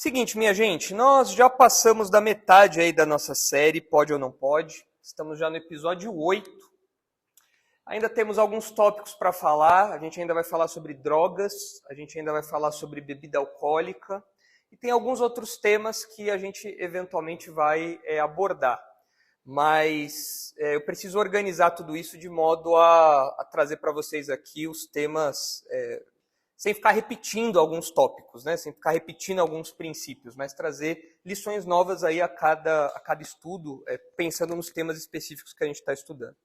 Seguinte, minha gente, nós já passamos da metade aí da nossa série, Pode ou Não Pode. Estamos já no episódio 8. Ainda temos alguns tópicos para falar. A gente ainda vai falar sobre drogas, a gente ainda vai falar sobre bebida alcoólica e tem alguns outros temas que a gente eventualmente vai abordar. Mas eu preciso organizar tudo isso de modo a trazer para vocês aqui os temas sem ficar repetindo alguns tópicos, né? Sem ficar repetindo alguns princípios, mas trazer lições novas aí a cada estudo, pensando nos temas específicos que a gente está estudando.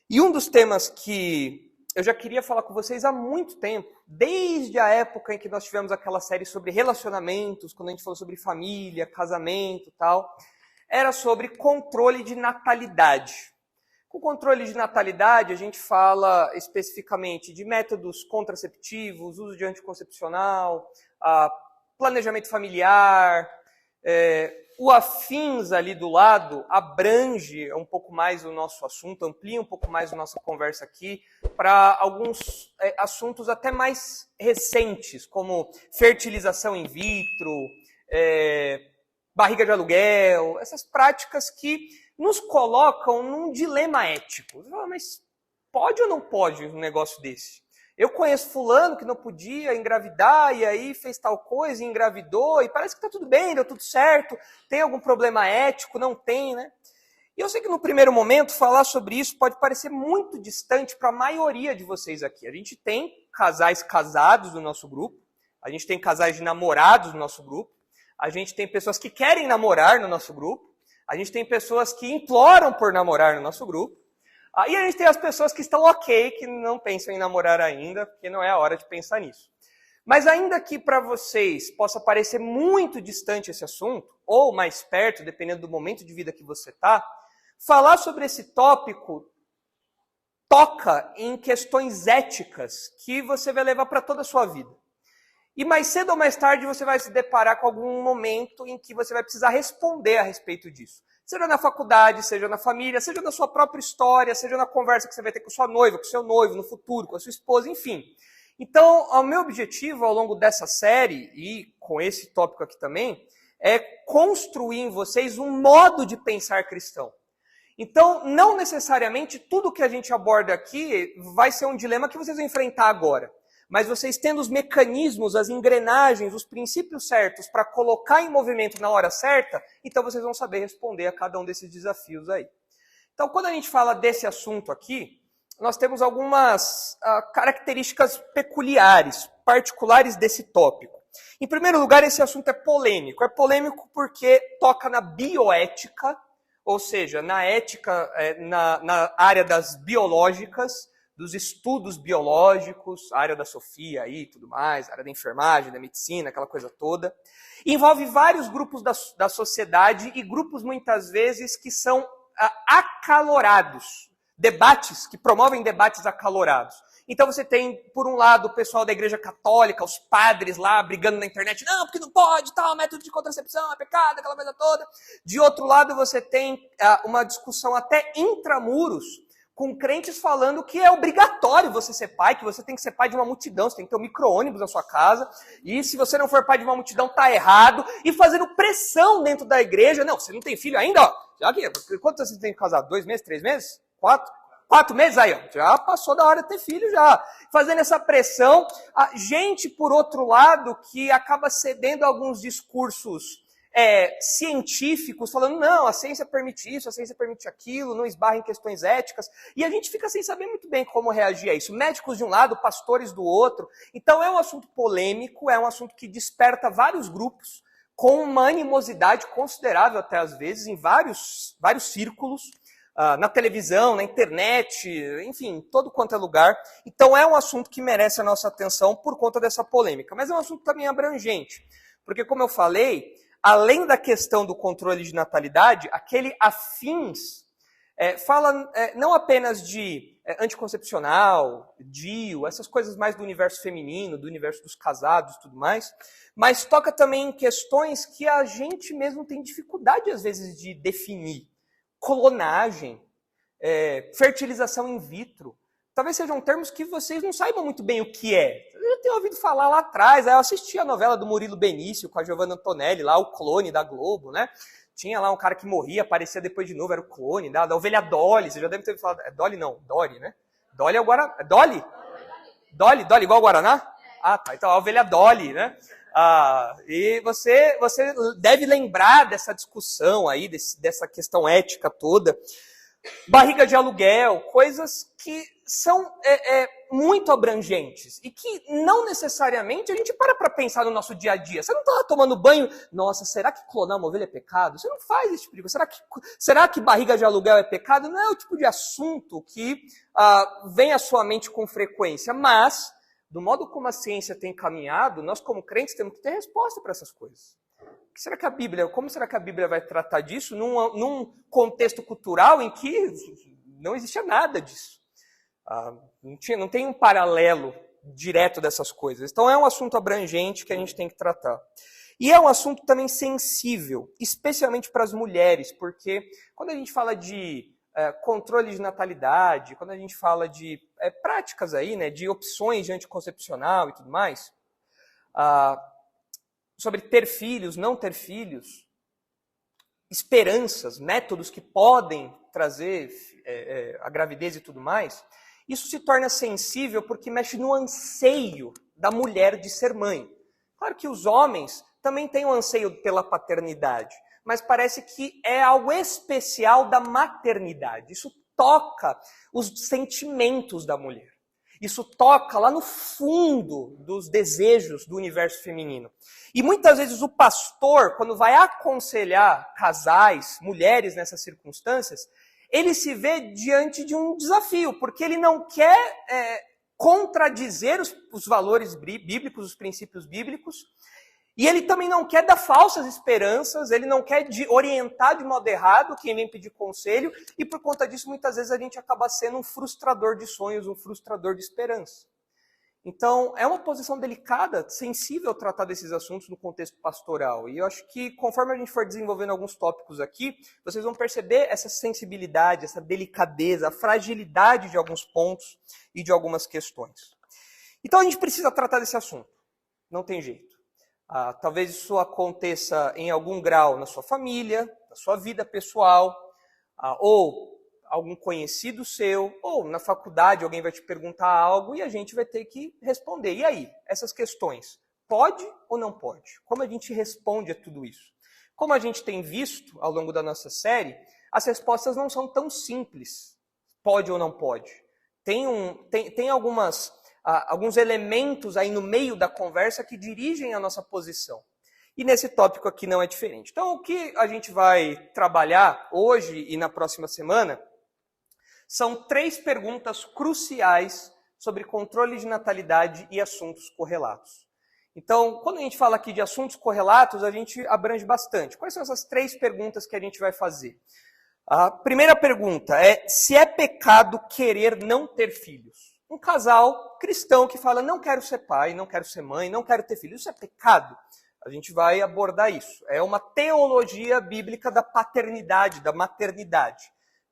E um dos temas que eu já queria falar com vocês há muito tempo, desde a época em que nós tivemos aquela série sobre relacionamentos, quando a gente falou sobre família, casamento e tal, era sobre controle de natalidade. Com controle de natalidade, a gente fala especificamente de métodos contraceptivos, uso de anticoncepcional, planejamento familiar. O afins ali do lado abrange um pouco mais o nosso assunto, amplia um pouco mais a nossa conversa aqui para alguns assuntos até mais recentes, como fertilização in vitro, barriga de aluguel, essas práticas que nos colocam num dilema ético. Você fala, mas pode ou não pode um negócio desse? Eu conheço fulano que não podia engravidar e aí fez tal coisa e engravidou e parece que está tudo bem, deu tudo certo. Tem algum problema ético? Não tem, né? E eu sei que no primeiro momento falar sobre isso pode parecer muito distante para a maioria de vocês aqui. A gente tem casais casados no nosso grupo, a gente tem casais de namorados no nosso grupo, a gente tem pessoas que querem namorar no nosso grupo, a gente tem pessoas que imploram por namorar no nosso grupo. E a gente tem as pessoas que estão ok, que não pensam em namorar ainda, porque não é a hora de pensar nisso. Mas ainda que para vocês possa parecer muito distante esse assunto, ou mais perto, dependendo do momento de vida que você está, falar sobre esse tópico toca em questões éticas que você vai levar para toda a sua vida. E mais cedo ou mais tarde você vai se deparar com algum momento em que você vai precisar responder a respeito disso. Seja na faculdade, seja na família, seja na sua própria história, seja na conversa que você vai ter com sua noiva, com seu noivo, no futuro, com a sua esposa, enfim. Então, o meu objetivo ao longo dessa série, e com esse tópico aqui também, é construir em vocês um modo de pensar cristão. Então, não necessariamente tudo que a gente aborda aqui vai ser um dilema que vocês vão enfrentar agora. Mas vocês tendo os mecanismos, as engrenagens, os princípios certos para colocar em movimento na hora certa, então vocês vão saber responder a cada um desses desafios aí. Então, quando a gente fala desse assunto aqui, nós temos algumas características peculiares, particulares desse tópico. Em primeiro lugar, esse assunto é polêmico. É polêmico porque toca na bioética, ou seja, na ética, na área das biológicas, dos estudos biológicos, a área da Sofia aí e tudo mais, a área da enfermagem, da medicina, aquela coisa toda. Envolve vários grupos da sociedade e grupos, muitas vezes, que são acalorados. Debates, que promovem debates acalorados. Então você tem, por um lado, o pessoal da Igreja Católica, os padres lá brigando na internet, não, porque não pode, tal, método de contracepção é pecado, aquela coisa toda. De outro lado, você tem uma discussão até intramuros, com crentes falando que é obrigatório você ser pai, que você tem que ser pai de uma multidão, você tem que ter um micro-ônibus na sua casa, e se você não for pai de uma multidão, tá errado, e fazendo pressão dentro da igreja. Não, você não tem filho ainda, ó. Já que, quanto você tem que casar? 2 meses, 3 meses? 4 meses aí, ó. Já passou da hora de ter filho já. Fazendo essa pressão. A gente, por outro lado, que acaba cedendo a alguns discursos científicos, falando, não, a ciência permite isso, a ciência permite aquilo, não esbarra em questões éticas, e a gente fica sem saber muito bem como reagir a isso. Médicos de um lado, pastores do outro. Então é um assunto polêmico, é um assunto que desperta vários grupos, com uma animosidade considerável até às vezes, em vários círculos, na televisão, na internet, enfim, todo quanto é lugar. Então é um assunto que merece a nossa atenção por conta dessa polêmica, mas é um assunto também abrangente, porque como eu falei, além da questão do controle de natalidade, aquele afins fala não apenas de anticoncepcional, DIU, essas coisas mais do universo feminino, do universo dos casados e tudo mais, mas toca também em questões que a gente mesmo tem dificuldade, às vezes, de definir. Clonagem, fertilização in vitro, talvez sejam termos que vocês não saibam muito bem o que é. Eu já tenho ouvido falar lá atrás, eu assisti a novela do Murilo Benício com a Giovanna Antonelli, lá o clone da Globo, né? Tinha lá um cara que morria, aparecia depois de novo, era o clone da ovelha Dolly, você já deve ter falado, é Dolly não, Dory, né? Dolly é o Guaraná, é Dolly? Dolly igual o Guaraná? Ah, tá, então a ovelha Dolly, né? E você deve lembrar dessa discussão aí, dessa questão ética toda. Barriga de aluguel, coisas que são muito abrangentes e que não necessariamente a gente para pensar no nosso dia a dia. Você não está lá tomando banho, nossa, será que clonar uma ovelha é pecado? Você não faz esse tipo de coisa. Será que barriga de aluguel é pecado? Não é o tipo de assunto que vem à sua mente com frequência, mas do modo como a ciência tem caminhado, nós como crentes temos que ter resposta para essas coisas. Como será que a Bíblia vai tratar disso num contexto cultural em que não existia nada disso? Não tem um paralelo direto dessas coisas. Então é um assunto abrangente que a gente tem que tratar. E é um assunto também sensível, especialmente para as mulheres, porque quando a gente fala de controle de natalidade, quando a gente fala de práticas aí, né, de opções de anticoncepcional e tudo mais, sobre ter filhos, não ter filhos, esperanças, métodos que podem trazer a gravidez e tudo mais, isso se torna sensível porque mexe no anseio da mulher de ser mãe. Claro que os homens também têm um anseio pela paternidade, mas parece que é algo especial da maternidade. Isso toca os sentimentos da mulher. Isso toca lá no fundo dos desejos do universo feminino. E muitas vezes o pastor, quando vai aconselhar casais, mulheres nessas circunstâncias, ele se vê diante de um desafio, porque ele não quer contradizer os valores bíblicos, os princípios bíblicos, e ele também não quer dar falsas esperanças, ele não quer orientar de modo errado quem vem pedir conselho, e por conta disso, muitas vezes a gente acaba sendo um frustrador de sonhos, um frustrador de esperança. Então, é uma posição delicada, sensível tratar desses assuntos no contexto pastoral. E eu acho que, conforme a gente for desenvolvendo alguns tópicos aqui, vocês vão perceber essa sensibilidade, essa delicadeza, a fragilidade de alguns pontos e de algumas questões. Então, a gente precisa tratar desse assunto. Não tem jeito. Talvez isso aconteça em algum grau na sua família, na sua vida pessoal, ou algum conhecido seu, ou na faculdade alguém vai te perguntar algo e a gente vai ter que responder. E aí, essas questões, pode ou não pode? Como a gente responde a tudo isso? Como a gente tem visto ao longo da nossa série, as respostas não são tão simples. Pode ou não pode? Tem alguns elementos aí no meio da conversa que dirigem a nossa posição. E nesse tópico aqui não é diferente. Então, o que a gente vai trabalhar hoje e na próxima semana são 3 perguntas cruciais sobre controle de natalidade e assuntos correlatos. Então, quando a gente fala aqui de assuntos correlatos, a gente abrange bastante. Quais são essas 3 perguntas que a gente vai fazer? A primeira pergunta é se é pecado querer não ter filhos. Um casal cristão que fala, não quero ser pai, não quero ser mãe, não quero ter filhos, isso é pecado? A gente vai abordar isso. É uma teologia bíblica da paternidade, da maternidade.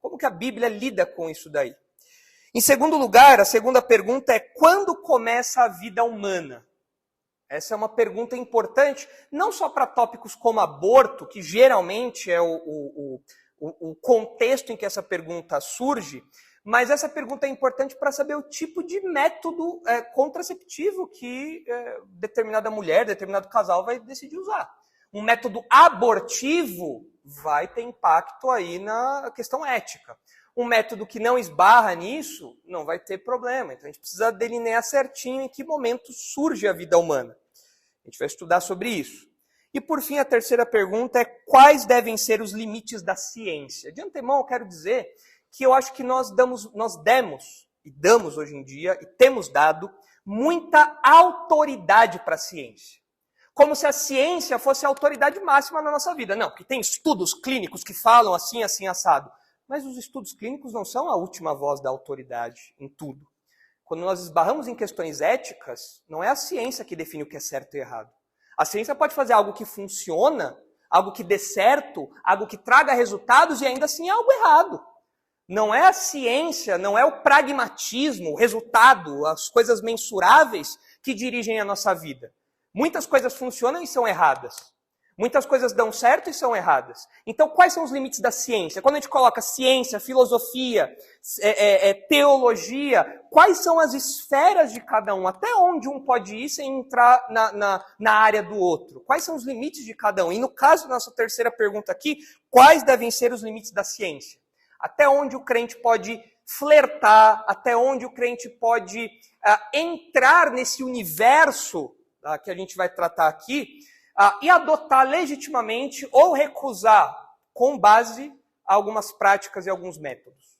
Como que a Bíblia lida com isso daí? Em segundo lugar, a segunda pergunta é quando começa a vida humana? Essa é uma pergunta importante, não só para tópicos como aborto, que geralmente é o contexto em que essa pergunta surge, mas essa pergunta é importante para saber o tipo de método contraceptivo que determinada mulher, determinado casal vai decidir usar. Um método abortivo vai ter impacto aí na questão ética. Um método que não esbarra nisso não vai ter problema. Então a gente precisa delinear certinho em que momento surge a vida humana. A gente vai estudar sobre isso. E por fim, a terceira pergunta é quais devem ser os limites da ciência? De antemão, eu quero dizer que eu acho que nós damos hoje em dia, e temos dado, muita autoridade para a ciência. Como se a ciência fosse a autoridade máxima na nossa vida. Não, porque tem estudos clínicos que falam assim, assim, assado. Mas os estudos clínicos não são a última voz da autoridade em tudo. Quando nós esbarramos em questões éticas, não é a ciência que define o que é certo e errado. A ciência pode fazer algo que funciona, algo que dê certo, algo que traga resultados e ainda assim é algo errado. Não é a ciência, não é o pragmatismo, o resultado, as coisas mensuráveis que dirigem a nossa vida. Muitas coisas funcionam e são erradas. Muitas coisas dão certo e são erradas. Então, quais são os limites da ciência? Quando a gente coloca ciência, filosofia, teologia, quais são as esferas de cada um? Até onde um pode ir sem entrar na área do outro? Quais são os limites de cada um? E no caso da nossa terceira pergunta aqui, quais devem ser os limites da ciência? Até onde o crente pode flertar, até onde o crente pode entrar nesse universo que a gente vai tratar aqui, e adotar legitimamente ou recusar com base algumas práticas e alguns métodos.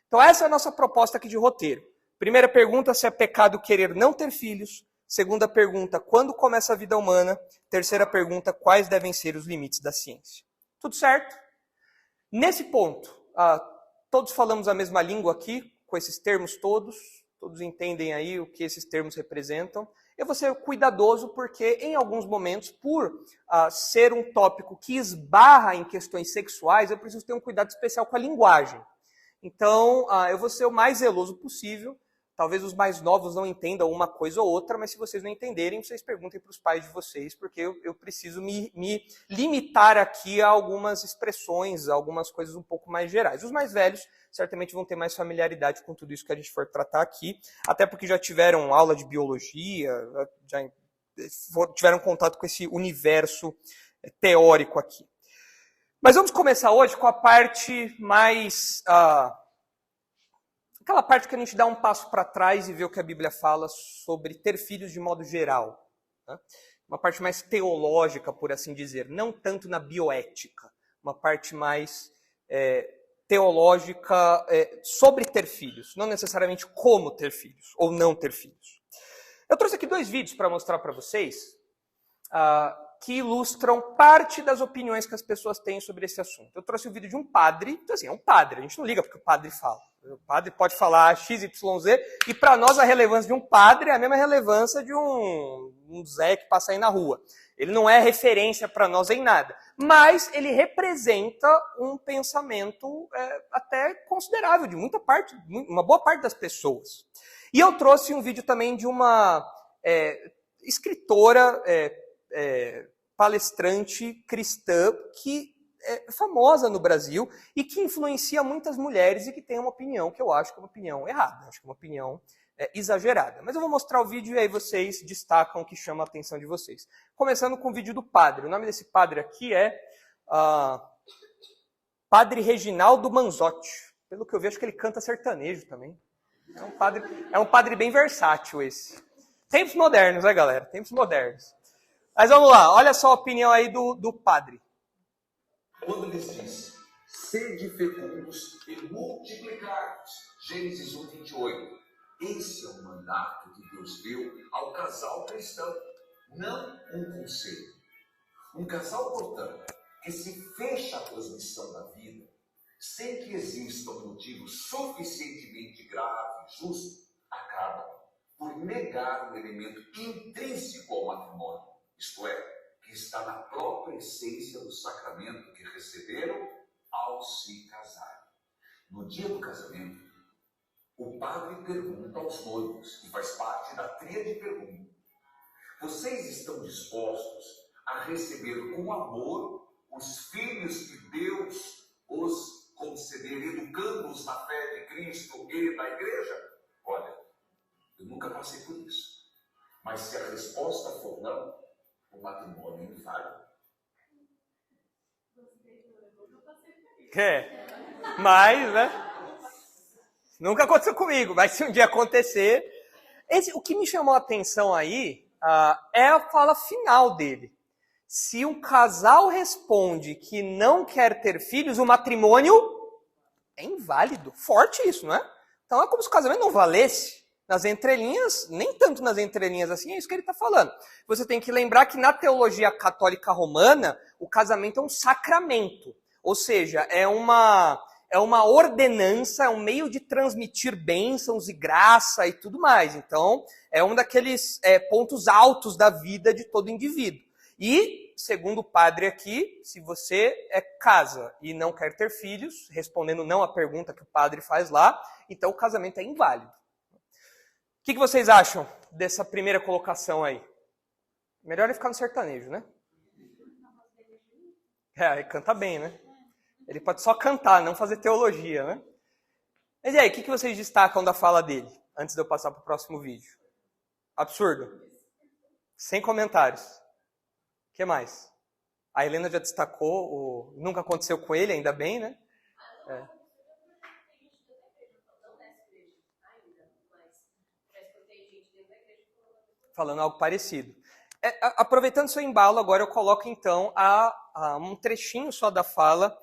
Então essa é a nossa proposta aqui de roteiro. Primeira pergunta, se é pecado querer não ter filhos. Segunda pergunta, quando começa a vida humana? Terceira pergunta, quais devem ser os limites da ciência? Tudo certo? Nesse ponto, todos falamos a mesma língua aqui, com esses termos todos entendem aí o que esses termos representam. Eu vou ser cuidadoso porque, em alguns momentos, por ser um tópico que esbarra em questões sexuais, eu preciso ter um cuidado especial com a linguagem. Então, eu vou ser o mais zeloso possível. Talvez os mais novos não entendam uma coisa ou outra, mas se vocês não entenderem, vocês perguntem para os pais de vocês, porque eu preciso me limitar aqui a algumas expressões, a algumas coisas um pouco mais gerais. Os mais velhos certamente vão ter mais familiaridade com tudo isso que a gente for tratar aqui, até porque já tiveram aula de biologia, já tiveram contato com esse universo teórico aqui. Mas vamos começar hoje com a parte mais... aquela parte que a gente dá um passo para trás e vê o que a Bíblia fala sobre ter filhos de modo geral. Né? Uma parte mais teológica, por assim dizer, não tanto na bioética. Uma parte mais teológica sobre ter filhos, não necessariamente como ter filhos ou não ter filhos. Eu trouxe aqui 2 vídeos para mostrar para vocês que ilustram parte das opiniões que as pessoas têm sobre esse assunto. Eu trouxe o vídeo de um padre, então assim, é um padre, a gente não liga porque o padre fala. O padre pode falar XYZ, e para nós a relevância de um padre é a mesma relevância de um Zé que passa aí na rua. Ele não é referência para nós em nada, mas ele representa um pensamento até considerável de uma boa parte das pessoas. E eu trouxe um vídeo também de uma escritora, palestrante cristã que é famosa no Brasil e que influencia muitas mulheres e que tem uma opinião que eu acho que é uma opinião errada, acho que é uma opinião exagerada. Mas eu vou mostrar o vídeo e aí vocês destacam o que chama a atenção de vocês. Começando com o vídeo do padre. O nome desse padre aqui é Padre Reginaldo Manzotti. Pelo que eu vejo, acho que ele canta sertanejo também. É um padre bem versátil esse. Tempos modernos, né, galera? Tempos modernos. Mas vamos lá, olha só a opinião aí do padre. Quando lhes disse, sede fecundos e multiplicai-vos, Gênesis 1:28. Esse é o mandato que Deus deu ao casal cristão, não um conselho. Um casal, portanto, que se fecha à transmissão da vida, sem que exista um motivo suficientemente grave e justo, acaba por negar o elemento intrínseco ao matrimônio, isto é, que está na própria essência do sacramento que receberam ao se casarem. No dia do casamento, o padre pergunta aos noivos, que faz parte da tríade de pergunta: vocês estão dispostos a receber com amor os filhos que Deus os conceder, educando-os na fé de Cristo e da igreja? Olha, eu nunca passei por isso. Mas se a resposta for não, o matrimônio é inválido. Mas, né? Nunca aconteceu comigo, mas se um dia acontecer... o que me chamou a atenção aí é a fala final dele. Se um casal responde que não quer ter filhos, o matrimônio é inválido. Forte isso, não é? Então é como se o casamento não valesse. Nas entrelinhas, nem tanto nas entrelinhas assim, é isso que ele está falando. Você tem que lembrar que na teologia católica romana, o casamento é um sacramento. Ou seja, é uma ordenança, é um meio de transmitir bênçãos e graça e tudo mais. Então, é um daqueles pontos altos da vida de todo indivíduo. E segundo o padre aqui, se você casa e não quer ter filhos, respondendo não à pergunta que o padre faz lá, então o casamento é inválido. O que vocês acham dessa primeira colocação aí? Melhor é ficar no sertanejo, né? Ele canta bem, né? Ele pode só cantar, não fazer teologia, né? Mas e aí, o que vocês destacam da fala dele, antes de eu passar para o próximo vídeo? Absurdo. Sem comentários. O que mais? A Helena já destacou, nunca aconteceu com ele, ainda bem, né? Falando algo parecido. Aproveitando seu embalo, agora eu coloco então um trechinho só da fala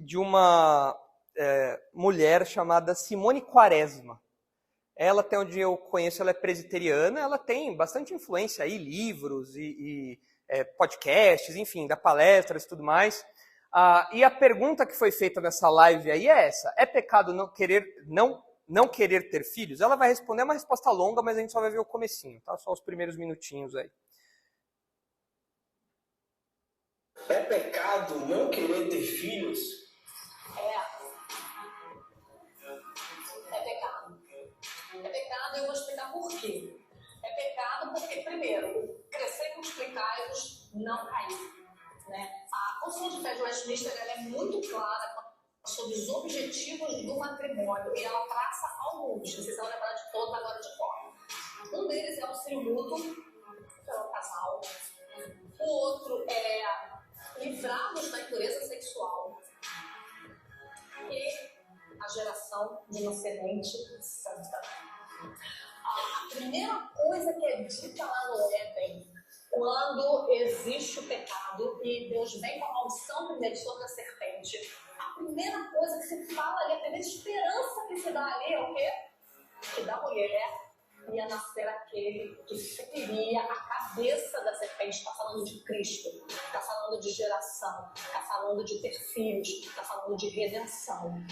de uma mulher chamada Simone Quaresma. Ela, até onde eu conheço, ela é presbiteriana, ela tem bastante influência aí, livros e podcasts, enfim, dá palestras e tudo mais. E a pergunta que foi feita nessa live aí é essa: é pecado não querer ter filhos? Ela vai responder uma resposta longa, mas a gente só vai ver o comecinho, tá? Só os primeiros minutinhos aí. É pecado não querer ter filhos? É pecado. É pecado e eu vou explicar por quê. É pecado porque, primeiro, crescer multiplicai-vos, não cair. Né? A Confissão de Fé de Westminster ela é muito clara sobre os objetivos do matrimônio e ela traça alguns, vocês vão lembrar de todos agora de cor. Um deles é o auxílio mútuo pelo casal. O outro é livrar-nos da impureza sexual e a geração de uma semente santa. A primeira coisa que é dita lá no Éden, quando existe o pecado e Deus vem com a maldição primeiro sobre a serpente, a primeira coisa que se fala ali, a primeira esperança que se dá ali é o quê? Que da mulher ia nascer aquele que feriria a cabeça da serpente. Está falando de Cristo, está falando de geração, está falando de ter filhos, está falando de redenção.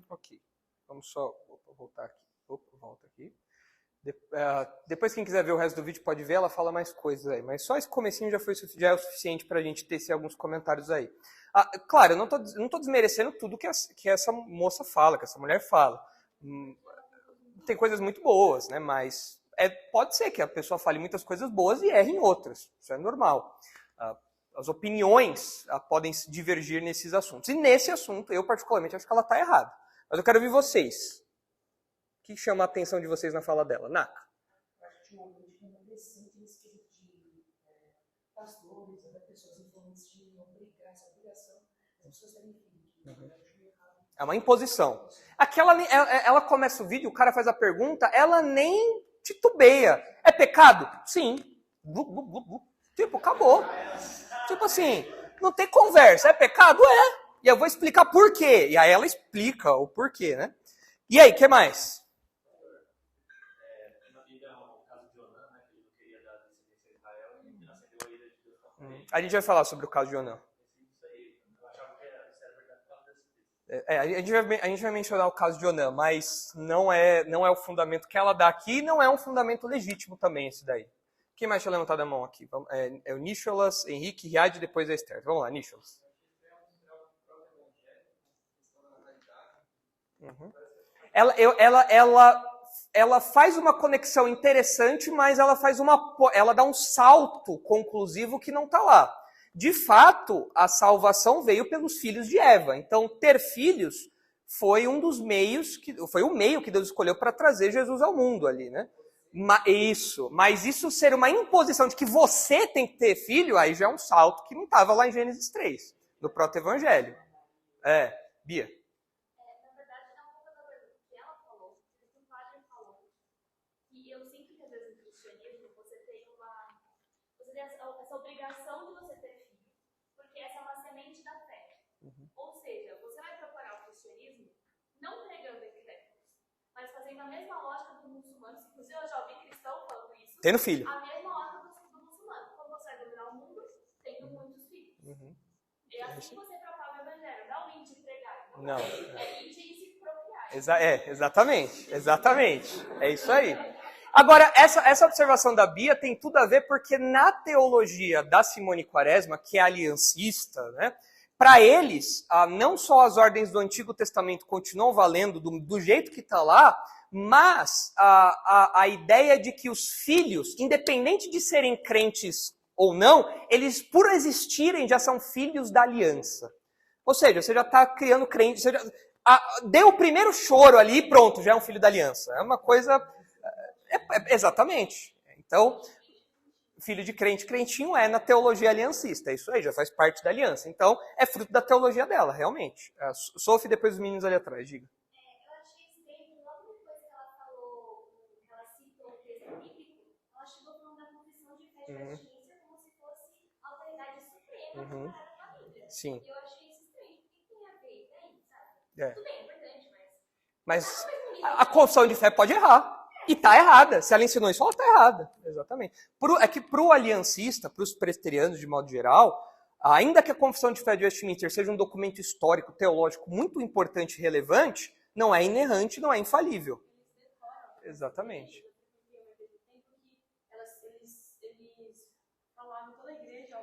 Ok, vamos só voltar aqui. Volta aqui. Depois, quem quiser ver o resto do vídeo pode ver, ela fala mais coisas aí. Mas só esse comecinho já é o suficiente para a gente tecer alguns comentários aí. Claro, eu não tô desmerecendo tudo que essa moça fala, que essa mulher fala. Tem coisas muito boas, né? Mas pode ser que a pessoa fale muitas coisas boas e erre em outras. Isso é normal. As opiniões podem divergir nesses assuntos. E nesse assunto, eu particularmente acho que ela está errada. Mas eu quero ouvir vocês. O que chama a atenção de vocês na fala dela? Naka? Eu acho que tinha uma política interessante nesse espírito de pastores, até pessoas influentes de obrigar essa obrigação das pessoas terem filhos. É uma imposição. Ela começa o vídeo, o cara faz a pergunta, ela nem titubeia. É pecado? Sim. Tipo, acabou. Tipo assim, não tem conversa. É pecado? É. E eu vou explicar por quê. E aí ela explica o porquê, né? E aí, o que mais? A gente vai falar sobre o caso de Onã. A gente vai mencionar o caso de Onã, mas não é o fundamento que ela dá aqui, não é um fundamento legítimo também esse daí. Quem mais tinha levantado a mão aqui? É o Nicholas, Henrique, Riad e depois a Esther. Vamos lá, Nicholas. Uhum. Ela faz uma conexão interessante, mas ela dá um salto conclusivo que não está lá. De fato, a salvação veio pelos filhos de Eva. Então, ter filhos foi um dos meios, foi o meio que Deus escolheu para trazer Jesus ao mundo ali, né? Mas isso ser uma imposição de que você tem que ter filho, aí já é um salto que não estava lá em Gênesis 3, no proto-evangelho. Bia. Essa obrigação de você ter filho, porque essa é uma semente da fé. Ou seja, você vai procurar o cristianismo não pregando incrédulos, mas fazendo a mesma lógica do muçulmano. Inclusive, eu já ouvi cristão falando isso. Tendo filho. A mesma lógica do muçulmano. Como você vai dominar o mundo, tendo muitos filhos. É assim que você propaga o evangelho. Não ir de pregar. Não. É ir de se propriar. Exatamente. É isso aí. Agora, essa observação da Bia tem tudo a ver porque na teologia da Simone Quaresma, que é aliancista, né, para eles, não só as ordens do Antigo Testamento continuam valendo do jeito que está lá, mas a ideia de que os filhos, independente de serem crentes ou não, eles, por existirem, já são filhos da aliança. Ou seja, você já está criando crente, você já, deu o primeiro choro ali, pronto, já é um filho da aliança. É uma coisa... exatamente. Então, filho de crente, crentinho é na teologia aliancista. Isso aí, já faz parte da aliança. Então, é fruto da teologia dela, realmente. Sophie, depois os meninos ali atrás, diga. Eu achei estranho, logo depois que ela falou, que ela citou o texto bíblico, ela chegou falando da confissão de fé de Westminster como se fosse a autoridade suprema para a família. Sim. E eu achei isso estranho. O que tem a ver? Tem, sabe? É. Tudo bem, é importante, Mas a confissão de fé pode errar. E está errada. Se ela ensinou isso, ela está errada. Exatamente. É que para o aliancista, para os presbiterianos de modo geral, ainda que a confissão de fé de Westminster seja um documento histórico, teológico muito importante e relevante, não é inerrante, não é infalível. Exatamente. Eles falavam toda a igreja,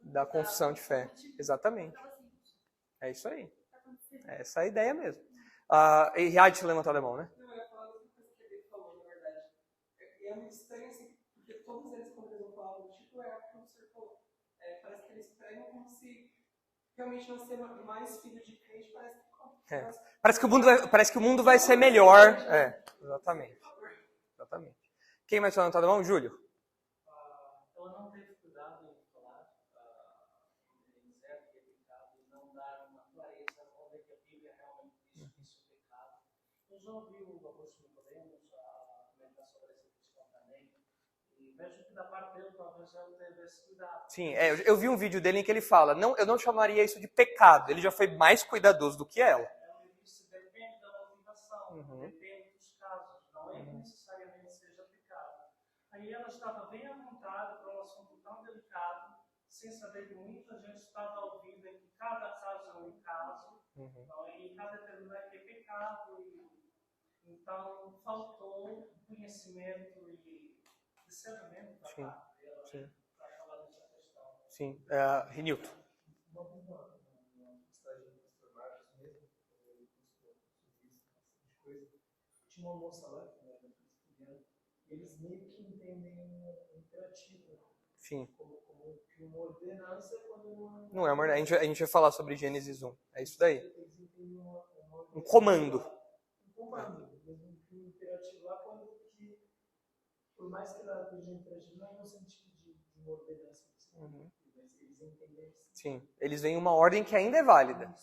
Da confissão de fé. Exatamente. É isso aí. Essa é a ideia mesmo. E Riad tinha levantado a mão, né? Não, eu ia falar outra coisa que ele falou, na verdade. É muito estranho, assim, porque todos eles, quando eles vão falar do tipo, é o que o professor falou. Parece que eles pregam como se realmente não ser mais filho de crente, Parece que o mundo vai ser melhor. Exatamente. Quem mais tinha levantado a mão? Júlio. Ela não teve cuidado em falar, dizer que é pecado e não dar uma clareza onde é que a Bíblia realmente diz que isso é pecado. Eu já ouvi o apóstolo Podemos comentar sobre essa questão também, e vejo que da parte dele talvez ele teve esse cuidado. Sim, eu vi um vídeo dele em que ele fala, eu não chamaria isso de pecado, ele já foi mais cuidadoso do que ela. Ele disse, depende da motivação, depende dos casos, não é que necessariamente seja pecado. Aí ela estava bem à vontade para um assunto tão delicado, sem saber que muita gente estava ouvindo em que cada caso é um caso, e cada determinado é pecado, e então faltou conhecimento e discernimento da parte dela para falar dessa questão. Sim, Renilton. Tinha uma moça lá, que era estudante, eles meio que entendem um imperativo. Sim. Como que uma ordenança quando Não é uma ordenança. A gente vai falar sobre Gênesis 1. É isso daí. eles entendem Um comando. Um comando. Mesmo que o imperativo lá, quando que, por mais que ela esteja imperativo, não é no sentido de uma ordenança. Eles entendem. Sim. Eles veem uma ordem que ainda é válida.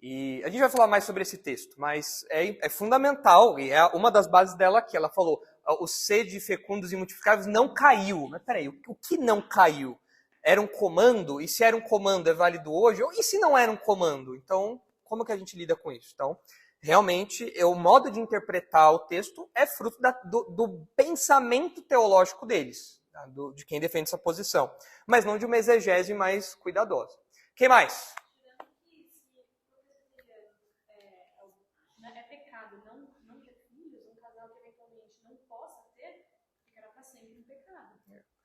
E a gente vai falar mais sobre esse texto, mas é fundamental, e é uma das bases dela aqui. Ela falou, o sede fecundos e multiplicáveis não caiu. Mas peraí, o que não caiu? Era um comando? E se era um comando, é válido hoje? E se não era um comando? Então, como que a gente lida com isso? Então, realmente, o modo de interpretar o texto é fruto do pensamento teológico deles, de quem defende essa posição, mas não de uma exegese mais cuidadosa. Quem mais? É pecado não ter filhos, um casal que eventualmente não possa ter, ficará para sempre no pecado.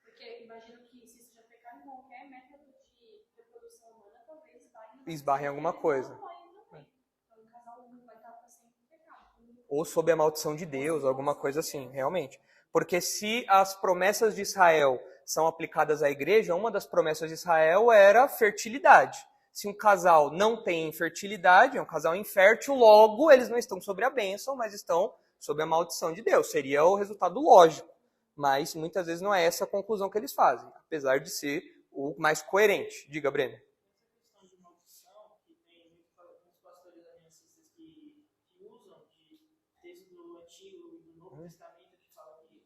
Porque imagino que se isso já pecar em qualquer método de reprodução humana, talvez esbarre em alguma coisa. Então o casal não vai estar para sempre no pecado. Ou sob a maldição de Deus, alguma coisa assim, realmente. Porque se as promessas de Israel são aplicadas à igreja, uma das promessas de Israel era fertilidade. Se um casal não tem fertilidade, é um casal infértil, logo eles não estão sobre a bênção, mas estão sob a maldição de Deus. Seria o resultado lógico. Mas muitas vezes não é essa a conclusão que eles fazem, apesar de ser o mais coerente. Diga, Breno. Essa questão de maldição, que tem muitos pastores aliancistas que usam de texto do Antigo e do Novo Testamento, que fala que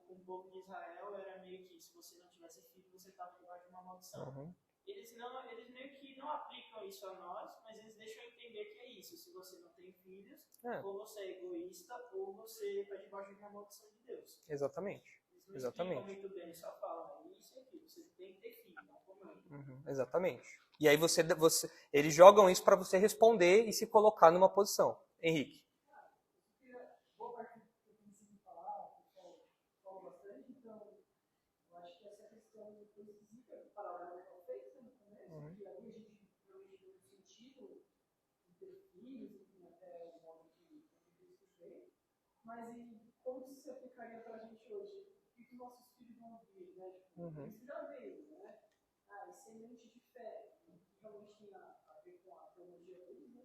com o povo de Israel era meio que se você não tivesse filho, você estava debaixo de uma maldição. Eles meio que não aplicam isso a nós, mas eles deixam entender que é isso. Se você não tem filhos, ou você é egoísta, ou você está debaixo de uma maldição de Deus. Exatamente. Eles não explicam muito bem, só falam isso e aquilo. Você tem que ter filho, não comando. Exatamente. E aí eles jogam isso para você responder e se colocar numa posição. Henrique. Boa parte a palavra que ela fez no começo, que ali a gente realmente deu sentido de ter filhos, enfim, até o modo que Cristo fez, mas como isso se aplicaria para a gente hoje? O que os nossos filhos vão vir, né? Isso já veio, né? Semente de fé, que realmente tem a ver com a teologia deles, né?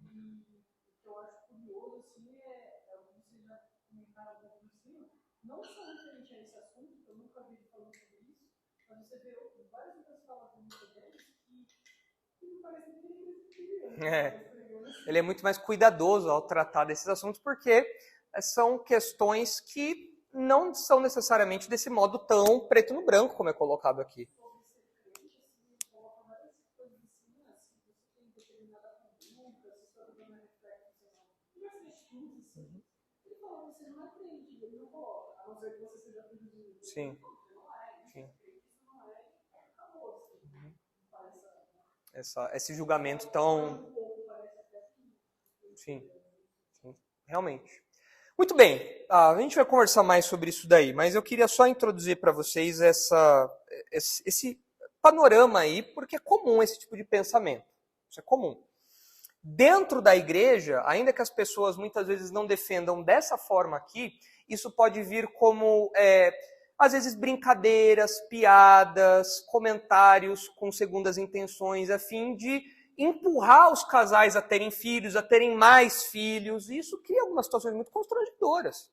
E o que eu acho curioso, assim, é o que vocês já comentaram um pouco por cima, não só referente a esse assunto, que eu nunca vi falando sobre isso, mas você vê várias outras falas do Nicodemus que me parecem que ele queria. Ele é muito mais cuidadoso ao tratar desses assuntos, porque são questões que não são necessariamente desse modo tão preto no branco, como é colocado aqui. Sim. Sim. Esse julgamento tão... Sim. Sim. Realmente. Muito bem. A gente vai conversar mais sobre isso daí, mas eu queria só introduzir para vocês esse panorama aí, porque é comum esse tipo de pensamento. Isso é comum. Dentro da igreja, ainda que as pessoas muitas vezes não defendam dessa forma aqui, isso pode vir como, às vezes, brincadeiras, piadas, comentários com segundas intenções, a fim de empurrar os casais a terem filhos, a terem mais filhos. E isso cria algumas situações muito constrangedoras.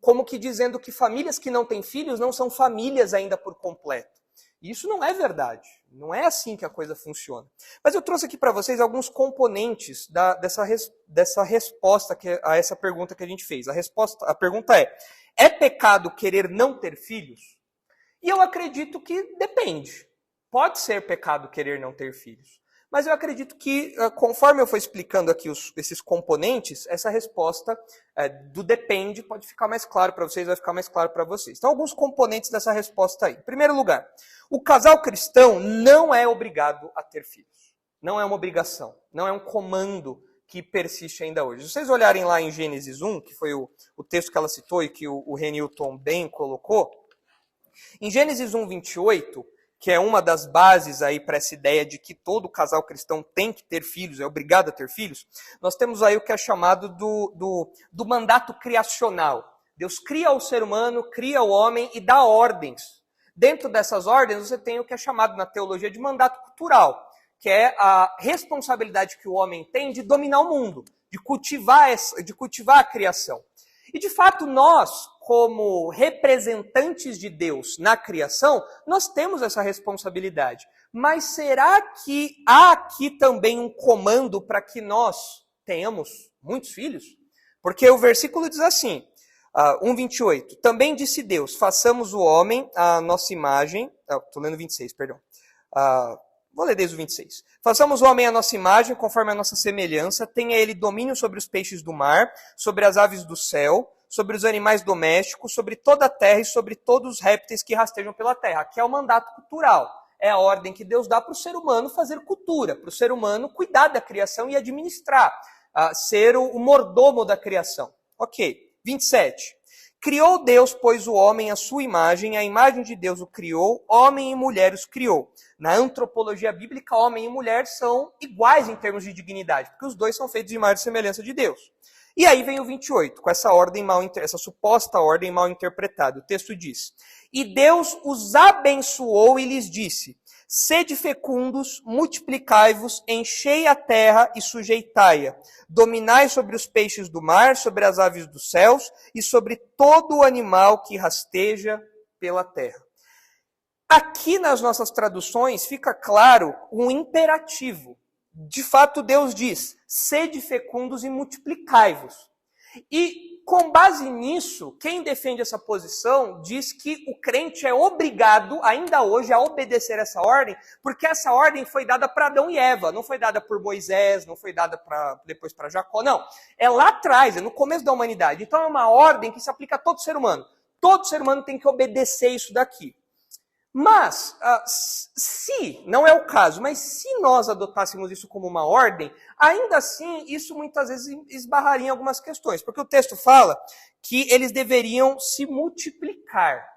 Como que dizendo que famílias que não têm filhos não são famílias ainda por completo. E isso não é verdade. Não é assim que a coisa funciona. Mas eu trouxe aqui para vocês alguns componentes dessa resposta a essa pergunta que a gente fez. A pergunta é pecado querer não ter filhos? E eu acredito que depende. Pode ser pecado querer não ter filhos. Mas eu acredito que, conforme eu for explicando aqui esses componentes, essa resposta do depende pode ficar mais claro para vocês, vai ficar mais claro para vocês. Então, alguns componentes dessa resposta aí. Em primeiro lugar, o casal cristão não é obrigado a ter filhos. Não é uma obrigação. Não é um comando que persiste ainda hoje. Se vocês olharem lá em Gênesis 1, que foi o texto que ela citou e que o Renilton bem colocou, em Gênesis 1, 28... que é uma das bases aí para essa ideia de que todo casal cristão tem que ter filhos, é obrigado a ter filhos, nós temos aí o que é chamado do mandato criacional. Deus cria o ser humano, cria o homem e dá ordens. Dentro dessas ordens, você tem o que é chamado na teologia de mandato cultural, que é a responsabilidade que o homem tem de dominar o mundo, de cultivar a criação. E, de fato, nós, como representantes de Deus na criação, nós temos essa responsabilidade. Mas será que há aqui também um comando para que nós tenhamos muitos filhos? Porque o versículo diz assim, 1:28, também disse Deus, façamos o homem à nossa imagem, estou lendo 26, perdão. Vou ler desde o 26. Façamos o homem à nossa imagem, conforme a nossa semelhança, tenha ele domínio sobre os peixes do mar, sobre as aves do céu, sobre os animais domésticos, sobre toda a terra e sobre todos os répteis que rastejam pela terra. Aqui é o mandato cultural. É a ordem que Deus dá para o ser humano fazer cultura, para o ser humano cuidar da criação e administrar, ser o mordomo da criação. Ok, 27. Criou Deus, pois, o homem à sua imagem, a imagem de Deus o criou, homem e mulher os criou. Na antropologia bíblica, homem e mulher são iguais em termos de dignidade, porque os dois são feitos de imagem e semelhança de Deus. E aí vem o 28, com essa suposta ordem mal interpretada. O texto diz, e Deus os abençoou e lhes disse, sede fecundos, multiplicai-vos, enchei a terra e sujeitai-a. Dominai sobre os peixes do mar, sobre as aves dos céus e sobre todo o animal que rasteja pela terra. Aqui nas nossas traduções fica claro um imperativo. De fato, Deus diz, sede fecundos e multiplicai-vos. E com base nisso, quem defende essa posição diz que o crente é obrigado, ainda hoje, a obedecer essa ordem, porque essa ordem foi dada para Adão e Eva, não foi dada por Moisés, não foi dada depois para Jacó, não. É lá atrás, é no começo da humanidade. Então é uma ordem que se aplica a todo ser humano. Todo ser humano tem que obedecer isso daqui. Mas, se, não é o caso, mas se nós adotássemos isso como uma ordem, ainda assim, isso muitas vezes esbarraria em algumas questões. Porque o texto fala que eles deveriam se multiplicar.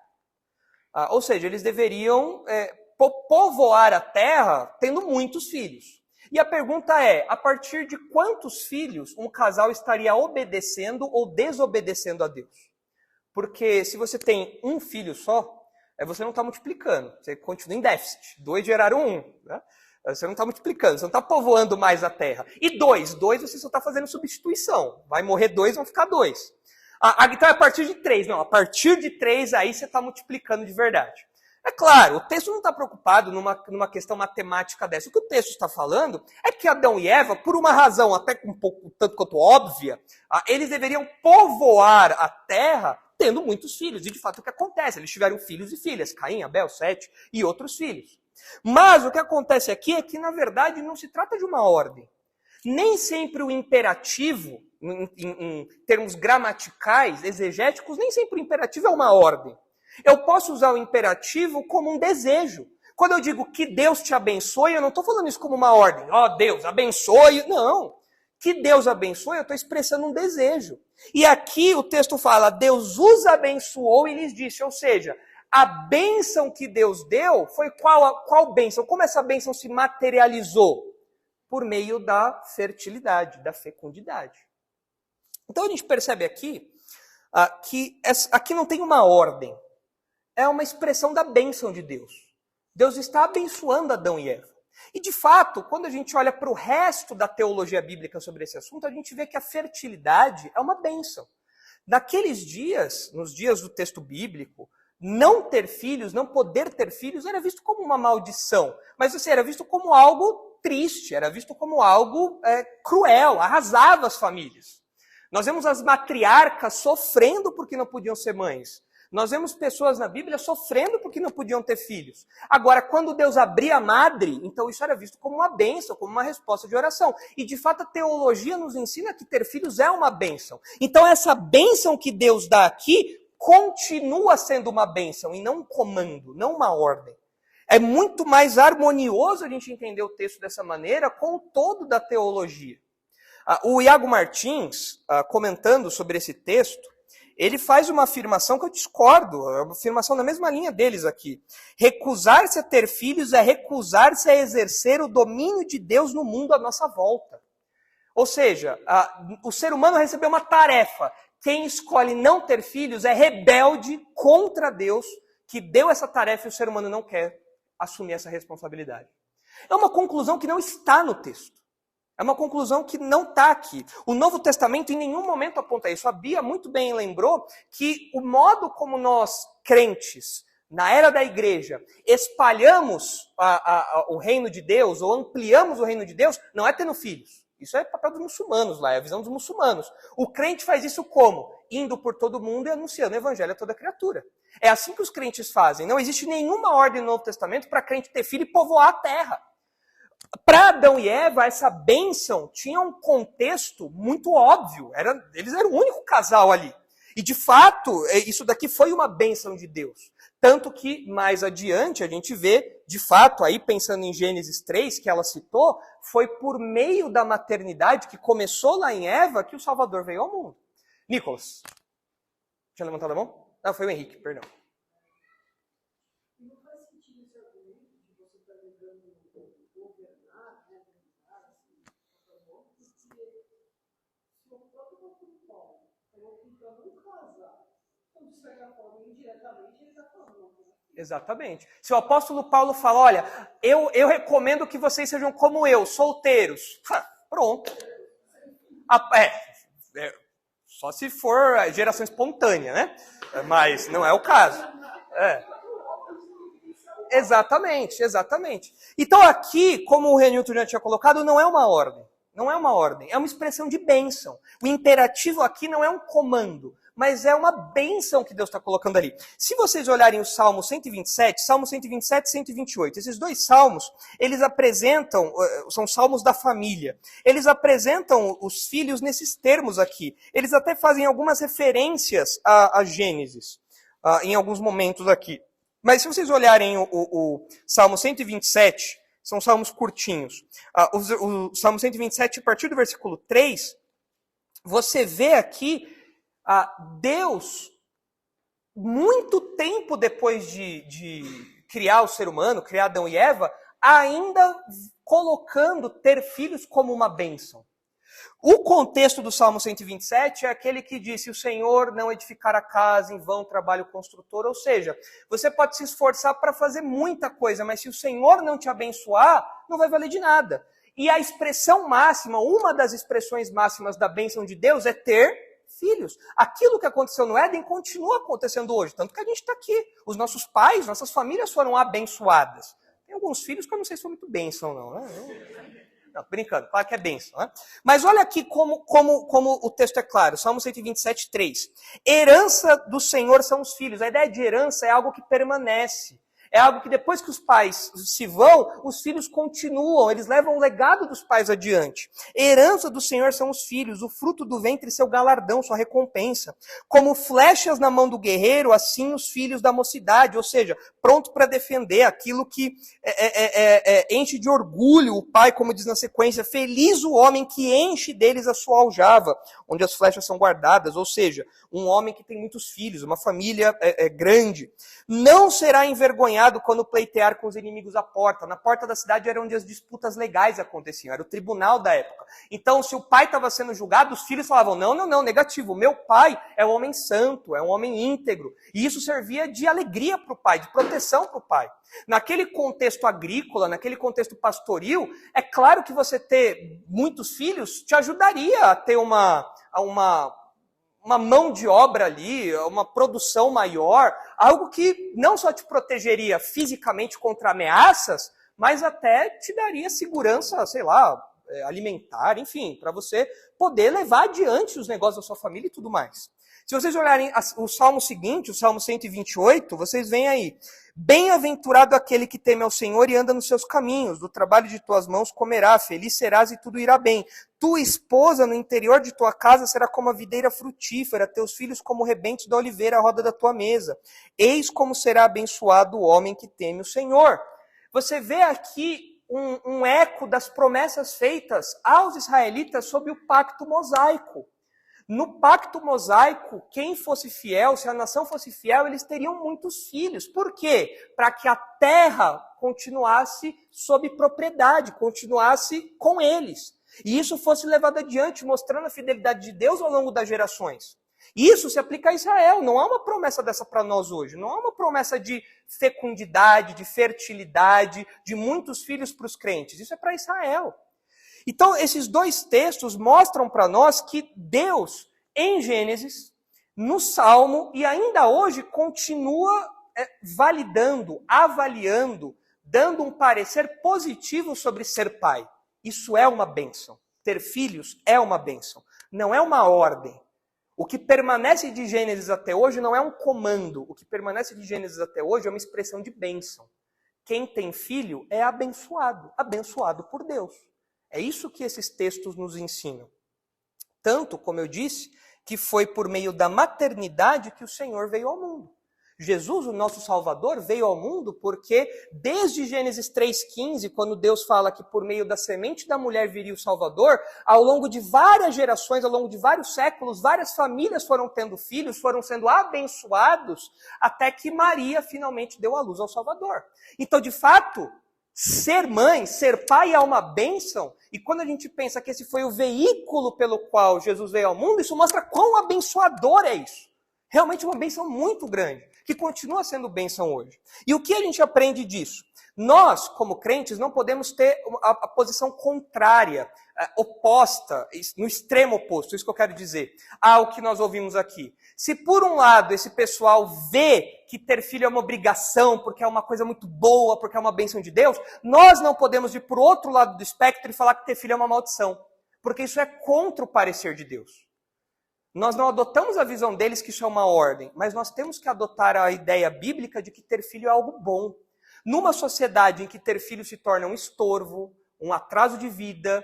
Ou seja, eles deveriam povoar a terra tendo muitos filhos. E a pergunta é, a partir de quantos filhos um casal estaria obedecendo ou desobedecendo a Deus? Porque se você tem um filho só, você não está multiplicando, você continua em déficit. 2 geraram 1, né? Você não está multiplicando, você não está povoando mais a terra. E 2 você só está fazendo substituição. Vai morrer 2, vão ficar 2. Então é a partir de 3. Não, a partir de 3 aí você está multiplicando de verdade. É claro, o texto não está preocupado numa questão matemática dessa. O que o texto está falando é que Adão e Eva, por uma razão até um pouco tanto quanto óbvia, eles deveriam povoar a terra tendo muitos filhos. E de fato o que acontece? Eles tiveram filhos e filhas, Caim, Abel, Sete e outros filhos. Mas o que acontece aqui é que, na verdade, não se trata de uma ordem. Nem sempre o imperativo, em termos gramaticais, exegéticos, nem sempre o imperativo é uma ordem. Eu posso usar o imperativo como um desejo. Quando eu digo que Deus te abençoe, eu não estou falando isso como uma ordem. Deus, abençoe. Não. Que Deus abençoe, eu estou expressando um desejo. E aqui o texto fala, Deus os abençoou e lhes disse. Ou seja, a bênção que Deus deu foi qual bênção? Como essa bênção se materializou? Por meio da fertilidade, da fecundidade. Então a gente percebe aqui que aqui não tem uma ordem. É uma expressão da bênção de Deus. Deus está abençoando Adão e Eva. E, de fato, quando a gente olha para o resto da teologia bíblica sobre esse assunto, a gente vê que a fertilidade é uma bênção. Naqueles dias, nos dias do texto bíblico, não ter filhos, não poder ter filhos, era visto como uma maldição. Mas, assim, era visto como algo triste, era visto como algo cruel, arrasava as famílias. Nós vemos as matriarcas sofrendo porque não podiam ser mães. Nós vemos pessoas na Bíblia sofrendo porque não podiam ter filhos. Agora, quando Deus abria a madre, então isso era visto como uma bênção, como uma resposta de oração. E, de fato, a teologia nos ensina que ter filhos é uma bênção. Então, essa bênção que Deus dá aqui continua sendo uma bênção e não um comando, não uma ordem. É muito mais harmonioso a gente entender o texto dessa maneira com o todo da teologia. O Iago Martins, comentando sobre esse texto, ele faz uma afirmação que eu discordo, é uma afirmação na mesma linha deles aqui. Recusar-se a ter filhos é recusar-se a exercer o domínio de Deus no mundo à nossa volta. Ou seja, o ser humano recebeu uma tarefa. Quem escolhe não ter filhos é rebelde contra Deus, que deu essa tarefa e o ser humano não quer assumir essa responsabilidade. É uma conclusão que não está no texto. É uma conclusão que não está aqui. O Novo Testamento em nenhum momento aponta isso. A Bia muito bem lembrou que o modo como nós, crentes, na era da igreja, espalhamos o reino de Deus, ou ampliamos o reino de Deus, não é tendo filhos. Isso é papel dos muçulmanos lá, é a visão dos muçulmanos. O crente faz isso como? Indo por todo mundo e anunciando o evangelho a toda criatura. É assim que os crentes fazem. Não existe nenhuma ordem no Novo Testamento para crente ter filho e povoar a terra. Para Adão e Eva, essa bênção tinha um contexto muito óbvio. Eles eram o único casal ali. E, de fato, isso daqui foi uma bênção de Deus. Tanto que, mais adiante, a gente vê, de fato, aí pensando em Gênesis 3, que ela citou, foi por meio da maternidade, que começou lá em Eva, que o Salvador veio ao mundo. Nicolas. Tinha levantado a mão? Não, foi o Henrique, perdão. Não faz sentido esse argumento de você estar ligando governar, porque se o próprio apóstolo Paulo falou que para não casar, então, de certa forma, indiretamente, ele está falando. Exatamente. Se o apóstolo Paulo fala, olha, eu recomendo que vocês sejam como eu, solteiros. Pronto. Só se for geração espontânea, né? Mas não é o caso. Exatamente. Então aqui, como o Renilton já tinha colocado, não é uma ordem. Não é uma ordem, é uma expressão de bênção. O imperativo aqui não é um comando, mas é uma bênção que Deus está colocando ali. Se vocês olharem o Salmo 127 e 128, esses dois salmos, eles apresentam, são salmos da família, eles apresentam os filhos nesses termos aqui. Eles até fazem algumas referências a Gênesis, em alguns momentos aqui. Mas se vocês olharem o Salmo 127, são salmos curtinhos. O Salmo 127, a partir do versículo 3, você vê aqui Deus muito tempo depois de criar o ser humano, criar Adão e Eva, ainda colocando ter filhos como uma bênção. O contexto do Salmo 127 é aquele que diz: se o Senhor não edificar a casa, em vão trabalha o construtor. Ou seja, você pode se esforçar para fazer muita coisa, mas se o Senhor não te abençoar, não vai valer de nada. E a expressão máxima, uma das expressões máximas da bênção de Deus é ter filhos. Aquilo que aconteceu no Éden continua acontecendo hoje, tanto que a gente está aqui. Os nossos pais, nossas famílias foram abençoadas. Tem alguns filhos que eu não sei se foi muito bênção, não, né? Não, brincando, claro que é bênção, né? Mas olha aqui como o texto é claro, Salmo 127, 3. Herança do Senhor são os filhos. A ideia de herança é algo que permanece. É algo que depois que os pais se vão, os filhos continuam, eles levam o legado dos pais adiante. Herança do Senhor são os filhos, o fruto do ventre seu galardão, sua recompensa. Como flechas na mão do guerreiro, assim os filhos da mocidade, ou seja, pronto para defender aquilo que enche de orgulho o pai, como diz na sequência, feliz o homem que enche deles a sua aljava, onde as flechas são guardadas, ou seja, um homem que tem muitos filhos, uma família grande. Não será envergonhado quando pleitear com os inimigos à porta. Na porta da cidade era onde as disputas legais aconteciam, era o tribunal da época. Então, se o pai estava sendo julgado, os filhos falavam: não, negativo, meu pai é um homem santo, é um homem íntegro. E isso servia de alegria para o pai, de proteção para o pai. Naquele contexto agrícola, naquele contexto pastoril, é claro que você ter muitos filhos te ajudaria a ter uma mão de obra ali, uma produção maior, algo que não só te protegeria fisicamente contra ameaças, mas até te daria segurança, sei lá, alimentar, enfim, para você poder levar adiante os negócios da sua família e tudo mais. Se vocês olharem o salmo seguinte, o salmo 128, vocês veem aí: bem-aventurado aquele que teme ao Senhor e anda nos seus caminhos, do trabalho de tuas mãos comerá, feliz serás e tudo irá bem. Tua esposa no interior de tua casa será como a videira frutífera, teus filhos como rebentos da oliveira à roda da tua mesa. Eis como será abençoado o homem que teme o Senhor. Você vê aqui um eco das promessas feitas aos israelitas sob o pacto mosaico. No pacto mosaico, quem fosse fiel, se a nação fosse fiel, eles teriam muitos filhos. Por quê? Para que a terra continuasse sob propriedade, continuasse com eles. E isso fosse levado adiante, mostrando a fidelidade de Deus ao longo das gerações. Isso se aplica a Israel. Não há uma promessa dessa para nós hoje. Não há uma promessa de fecundidade, de fertilidade, de muitos filhos para os crentes. Isso é para Israel. Então, esses dois textos mostram para nós que Deus, em Gênesis, no Salmo, e ainda hoje, continua validando, avaliando, dando um parecer positivo sobre ser pai. Isso é uma bênção. Ter filhos é uma bênção. Não é uma ordem. O que permanece de Gênesis até hoje não é um comando. O que permanece de Gênesis até hoje é uma expressão de bênção. Quem tem filho é abençoado, abençoado por Deus. É isso que esses textos nos ensinam. Tanto, como eu disse, que foi por meio da maternidade que o Senhor veio ao mundo. Jesus, o nosso Salvador, veio ao mundo porque desde Gênesis 3,15, quando Deus fala que por meio da semente da mulher viria o Salvador, ao longo de várias gerações, ao longo de vários séculos, várias famílias foram tendo filhos, foram sendo abençoados, até que Maria finalmente deu à luz ao Salvador. Então, de fato, ser mãe, ser pai é uma bênção, e quando a gente pensa que esse foi o veículo pelo qual Jesus veio ao mundo, isso mostra quão abençoador é isso. Realmente uma bênção muito grande, que continua sendo bênção hoje. E o que a gente aprende disso? Nós, como crentes, não podemos ter a posição contrária, oposta, no extremo oposto, isso que eu quero dizer, ao que nós ouvimos aqui. Se por um lado esse pessoal vê que ter filho é uma obrigação, porque é uma coisa muito boa, porque é uma bênção de Deus, nós não podemos ir para o outro lado do espectro e falar que ter filho é uma maldição, porque isso é contra o parecer de Deus. Nós não adotamos a visão deles que isso é uma ordem, mas nós temos que adotar a ideia bíblica de que ter filho é algo bom. Numa sociedade em que ter filho se torna um estorvo, um atraso de vida,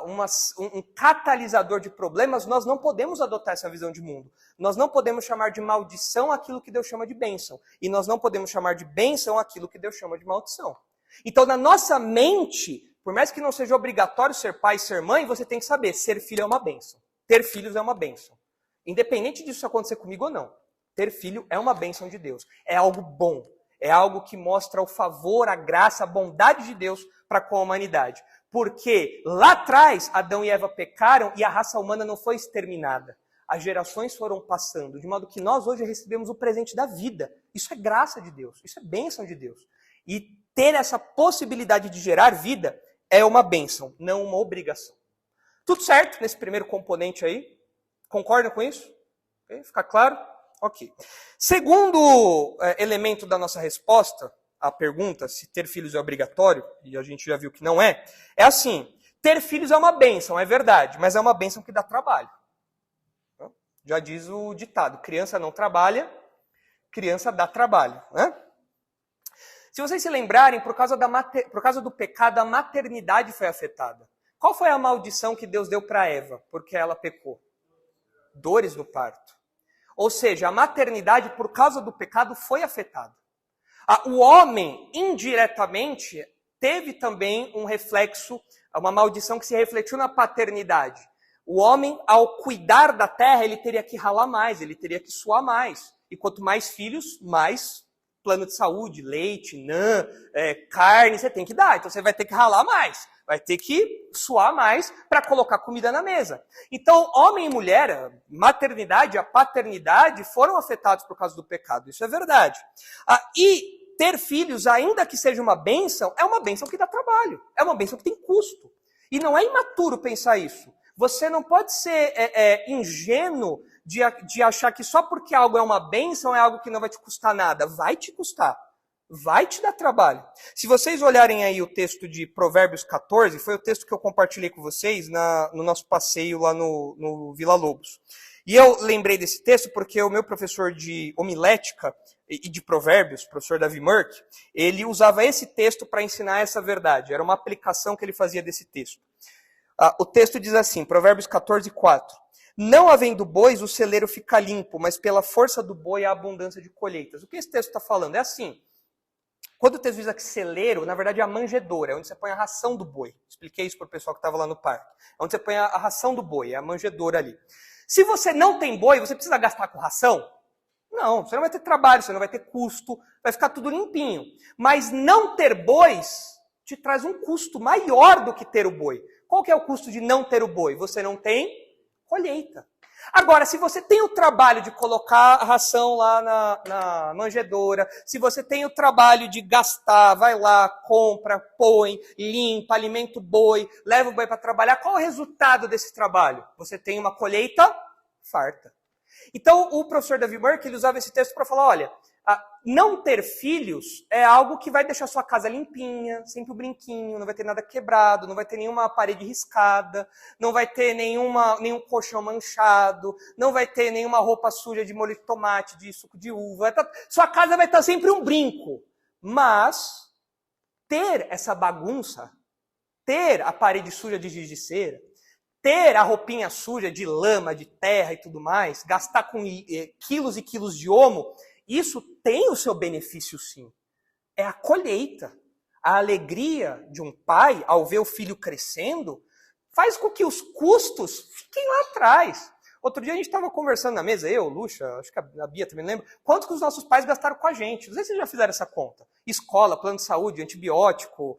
um catalisador de problemas, nós não podemos adotar essa visão de mundo. Nós não podemos chamar de maldição aquilo que Deus chama de bênção. E nós não podemos chamar de bênção aquilo que Deus chama de maldição. Então, na nossa mente, por mais que não seja obrigatório ser pai e ser mãe, você tem que saber, ser filho é uma bênção. Ter filhos é uma bênção. Independente disso acontecer comigo ou não. Ter filho é uma bênção de Deus, é algo bom, é algo que mostra o favor, a graça, a bondade de Deus para com a humanidade. Porque lá atrás, Adão e Eva pecaram e a raça humana não foi exterminada. As gerações foram passando, de modo que nós hoje recebemos o presente da vida. Isso é graça de Deus, isso é bênção de Deus. E ter essa possibilidade de gerar vida é uma bênção, não uma obrigação. Tudo certo nesse primeiro componente aí? Concordam com isso? Okay, fica claro? Ok. Segundo elemento da nossa resposta à pergunta se ter filhos é obrigatório, e a gente já viu que não é assim, ter filhos é uma bênção, é verdade, mas é uma bênção que dá trabalho. Já diz o ditado, criança não trabalha, criança dá trabalho. Né? Se vocês se lembrarem, por causa do pecado, a maternidade foi afetada. Qual foi a maldição que Deus deu para Eva, porque ela pecou? Dores no parto. Ou seja, a maternidade, por causa do pecado, foi afetada. O homem, indiretamente, teve também um reflexo, uma maldição que se refletiu na paternidade. O homem, ao cuidar da terra, ele teria que ralar mais, ele teria que suar mais. E quanto mais filhos, mais plano de saúde, leite, carne, você tem que dar. Então você vai ter que ralar mais, vai ter que suar mais para colocar comida na mesa. Então, homem e mulher, a maternidade, a paternidade foram afetados por causa do pecado. Isso é verdade. E ter filhos, ainda que seja uma bênção, é uma bênção que dá trabalho. É uma bênção que tem custo. E não é imaturo pensar isso. Você não pode ser ingênuo de achar que só porque algo é uma bênção é algo que não vai te custar nada. Vai te custar. Vai te dar trabalho. Se vocês olharem aí o texto de Provérbios 14, foi o texto que eu compartilhei com vocês no nosso passeio lá no Vila Lobos. E eu lembrei desse texto porque o meu professor de homilética e de provérbios, professor Davi Merck, ele usava esse texto para ensinar essa verdade. Era uma aplicação que ele fazia desse texto. O texto diz assim, Provérbios 14, 4. Não havendo bois, o celeiro fica limpo, mas pela força do boi há abundância de colheitas. O que esse texto está falando? É assim, quando o texto diz aqui celeiro, na verdade é a manjedoura, é onde você põe a ração do boi. Expliquei isso para o pessoal que estava lá no parque. É onde você põe a ração do boi, é a manjedoura ali. Se você não tem boi, você precisa gastar com ração? Não, você não vai ter trabalho, você não vai ter custo, vai ficar tudo limpinho. Mas não ter bois te traz um custo maior do que ter o boi. Qual que é o custo de não ter o boi? Você não tem colheita. Agora, se você tem o trabalho de colocar a ração lá na manjedoura, se você tem o trabalho de gastar, vai lá, compra, põe, limpa, alimenta o boi, leva o boi para trabalhar, qual é o resultado desse trabalho? Você tem uma colheita farta. Então, o professor Davi Merck, ele usava esse texto para falar, olha, não ter filhos é algo que vai deixar sua casa limpinha, sempre o brinquinho, não vai ter nada quebrado, não vai ter nenhuma parede riscada, não vai ter nenhum colchão manchado, não vai ter nenhuma roupa suja de molho de tomate, de suco de uva. Sua casa vai estar sempre um brinco. Mas ter essa bagunça, ter a parede suja de giz de cera, ter a roupinha suja de lama, de terra e tudo mais, gastar com quilos e quilos de homo, isso tem o seu benefício sim. É a colheita. A alegria de um pai ao ver o filho crescendo faz com que os custos fiquem lá atrás. Outro dia a gente estava conversando na mesa, eu, Lucha, acho que a Bia também lembra, quanto que os nossos pais gastaram com a gente. Não sei se vocês já fizeram essa conta. Escola, plano de saúde, antibiótico,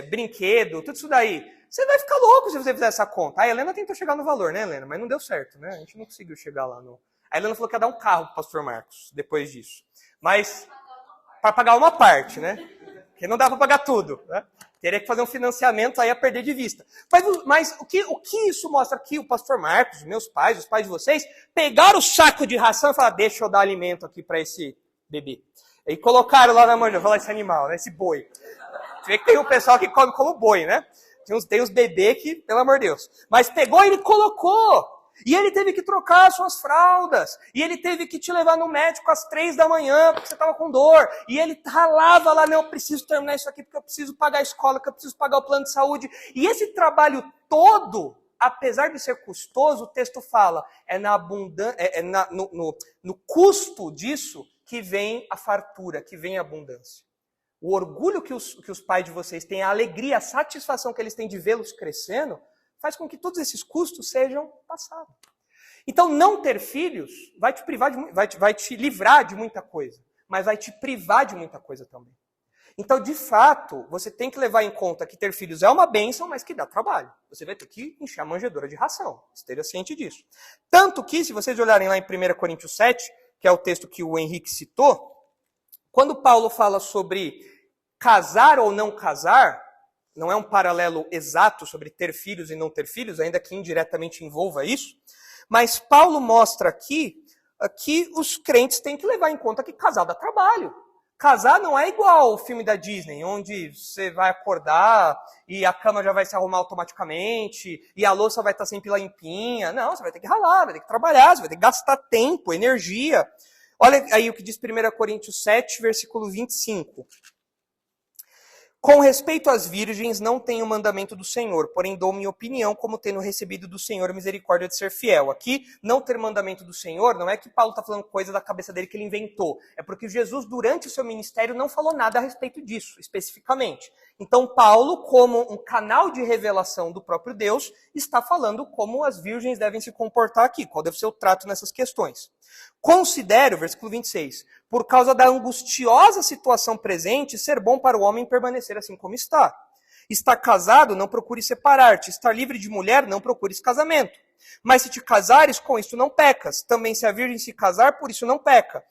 brinquedo, tudo isso daí. Você vai ficar louco se você fizer essa conta. A Helena tentou chegar no valor, né, Helena? Mas não deu certo, né? A gente não conseguiu chegar lá no... A Helena falou que ia dar um carro para o pastor Marcos, depois disso. Mas, para pagar uma parte, né? Porque não dá para pagar tudo, né? Teria que fazer um financiamento aí a perder de vista. Mas o que isso mostra aqui? O pastor Marcos, meus pais, os pais de vocês, pegaram o saco de ração e falaram, deixa eu dar alimento aqui para esse bebê. E colocaram lá na mão, vou falar esse animal, né? Esse boi. Você vê que tem um pessoal que come como boi, né? Tem uns bebês que, pelo amor de Deus. Mas pegou e ele colocou. E ele teve que trocar as suas fraldas. E ele teve que te levar no médico às 3 da manhã, porque você estava com dor. E ele ralava lá, não, eu preciso terminar isso aqui, porque eu preciso pagar a escola, porque eu preciso pagar o plano de saúde. E esse trabalho todo, apesar de ser custoso, o texto fala, no custo disso que vem a fartura, que vem a abundância. O orgulho que os pais de vocês têm, a alegria, a satisfação que eles têm de vê-los crescendo, faz com que todos esses custos sejam passados. Então, não ter filhos vai te privar vai te livrar de muita coisa, mas vai te privar de muita coisa também. Então, de fato, você tem que levar em conta que ter filhos é uma bênção, mas que dá trabalho. Você vai ter que encher a manjedoura de ração. Esteja ciente disso. Tanto que, se vocês olharem lá em 1 Coríntios 7, que é o texto que o Henrique citou, quando Paulo fala sobre casar ou não casar, não é um paralelo exato sobre ter filhos e não ter filhos, ainda que indiretamente envolva isso, mas Paulo mostra aqui que os crentes têm que levar em conta que casar dá trabalho. Casar não é igual o filme da Disney, onde você vai acordar e a cama já vai se arrumar automaticamente e a louça vai estar sempre limpinha. Não, você vai ter que ralar, vai ter que trabalhar, você vai ter que gastar tempo, energia. Olha aí o que diz 1 Coríntios 7, versículo 25. Com respeito às virgens, não tenho mandamento do Senhor, porém dou minha opinião, como tendo recebido do Senhor a misericórdia de ser fiel. Aqui, não ter mandamento do Senhor, não é que Paulo está falando coisa da cabeça dele que ele inventou. É porque Jesus, durante o seu ministério, não falou nada a respeito disso, especificamente. Então, Paulo, como um canal de revelação do próprio Deus, está falando como as virgens devem se comportar aqui, qual deve ser o trato nessas questões. Considero, versículo 26, por causa da angustiosa situação presente, ser bom para o homem permanecer assim como está. Estar casado, não procure separar-te. Estar livre de mulher, não procures casamento. Mas se te casares, com isso não pecas. Também se a virgem se casar, por isso não peca.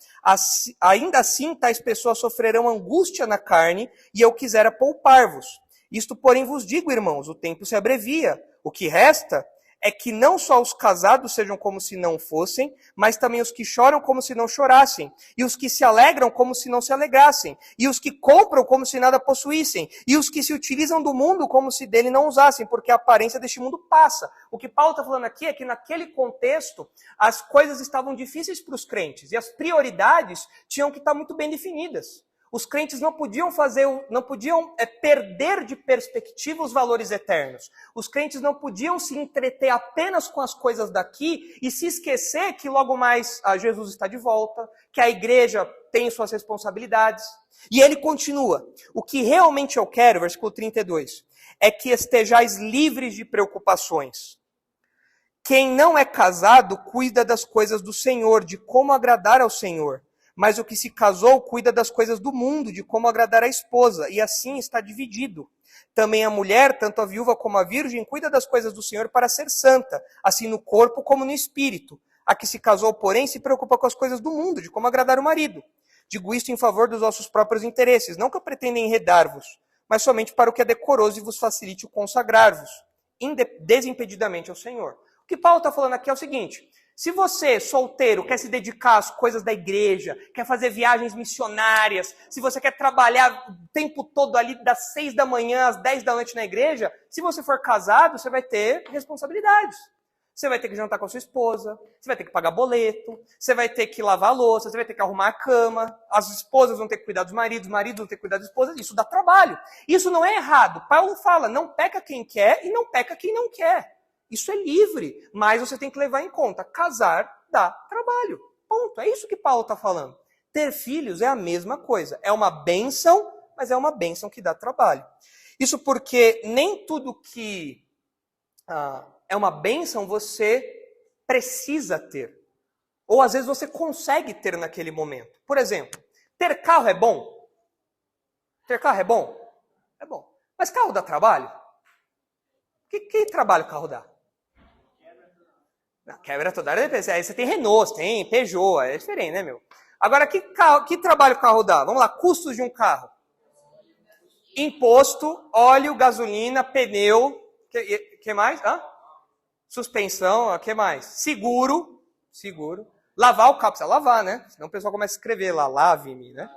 Ainda assim, tais pessoas sofrerão angústia na carne, e eu quisera poupar-vos. Isto, porém, vos digo, irmãos, o tempo se abrevia. O que resta é que não só os casados sejam como se não fossem, mas também os que choram como se não chorassem, e os que se alegram como se não se alegrassem, e os que compram como se nada possuíssem, e os que se utilizam do mundo como se dele não usassem, porque a aparência deste mundo passa. O que Paulo está falando aqui é que naquele contexto as coisas estavam difíceis para os crentes, e as prioridades tinham que estar muito bem definidas. Os crentes não podiam perder de perspectiva os valores eternos. Os crentes não podiam se entreter apenas com as coisas daqui e se esquecer que logo mais Jesus está de volta, que a igreja tem suas responsabilidades. E ele continua, o que realmente eu quero, versículo 32, é que estejais livres de preocupações. Quem não é casado cuida das coisas do Senhor, de como agradar ao Senhor. Mas o que se casou cuida das coisas do mundo, de como agradar a esposa, e assim está dividido. Também a mulher, tanto a viúva como a virgem, cuida das coisas do Senhor para ser santa, assim no corpo como no espírito. A que se casou, porém, se preocupa com as coisas do mundo, de como agradar o marido. Digo isto em favor dos vossos próprios interesses, não que eu pretenda enredar-vos, mas somente para o que é decoroso e vos facilite o consagrar-vos, desimpedidamente ao Senhor. O que Paulo está falando aqui é o seguinte: se você, solteiro, quer se dedicar às coisas da igreja, quer fazer viagens missionárias, se você quer trabalhar o tempo todo ali das 6 da manhã às 10 da noite na igreja, se você for casado, você vai ter responsabilidades. Você vai ter que jantar com a sua esposa, você vai ter que pagar boleto, você vai ter que lavar a louça, você vai ter que arrumar a cama, as esposas vão ter que cuidar dos maridos, os maridos vão ter que cuidar das esposas, isso dá trabalho. Isso não é errado. Paulo fala, não peca quem quer e não peca quem não quer. Isso é livre, mas você tem que levar em conta, casar dá trabalho. Ponto. É isso que Paulo está falando. Ter filhos é a mesma coisa. É uma bênção, mas é uma bênção que dá trabalho. Isso porque nem tudo que é uma bênção você precisa ter. Ou às vezes você consegue ter naquele momento. Por exemplo, ter carro é bom? Ter carro é bom? É bom. Mas carro dá trabalho? Que trabalho o carro dá? Quebra toda hora. Aí você tem Renault, tem Peugeot, é diferente, né, meu? Agora, que trabalho o carro dá? Vamos lá, custos de um carro. Imposto, óleo, gasolina, pneu, que mais? Suspensão, que mais? Seguro. Lavar o carro, precisa lavar, né? Senão o pessoal começa a escrever lá, lave-me, né?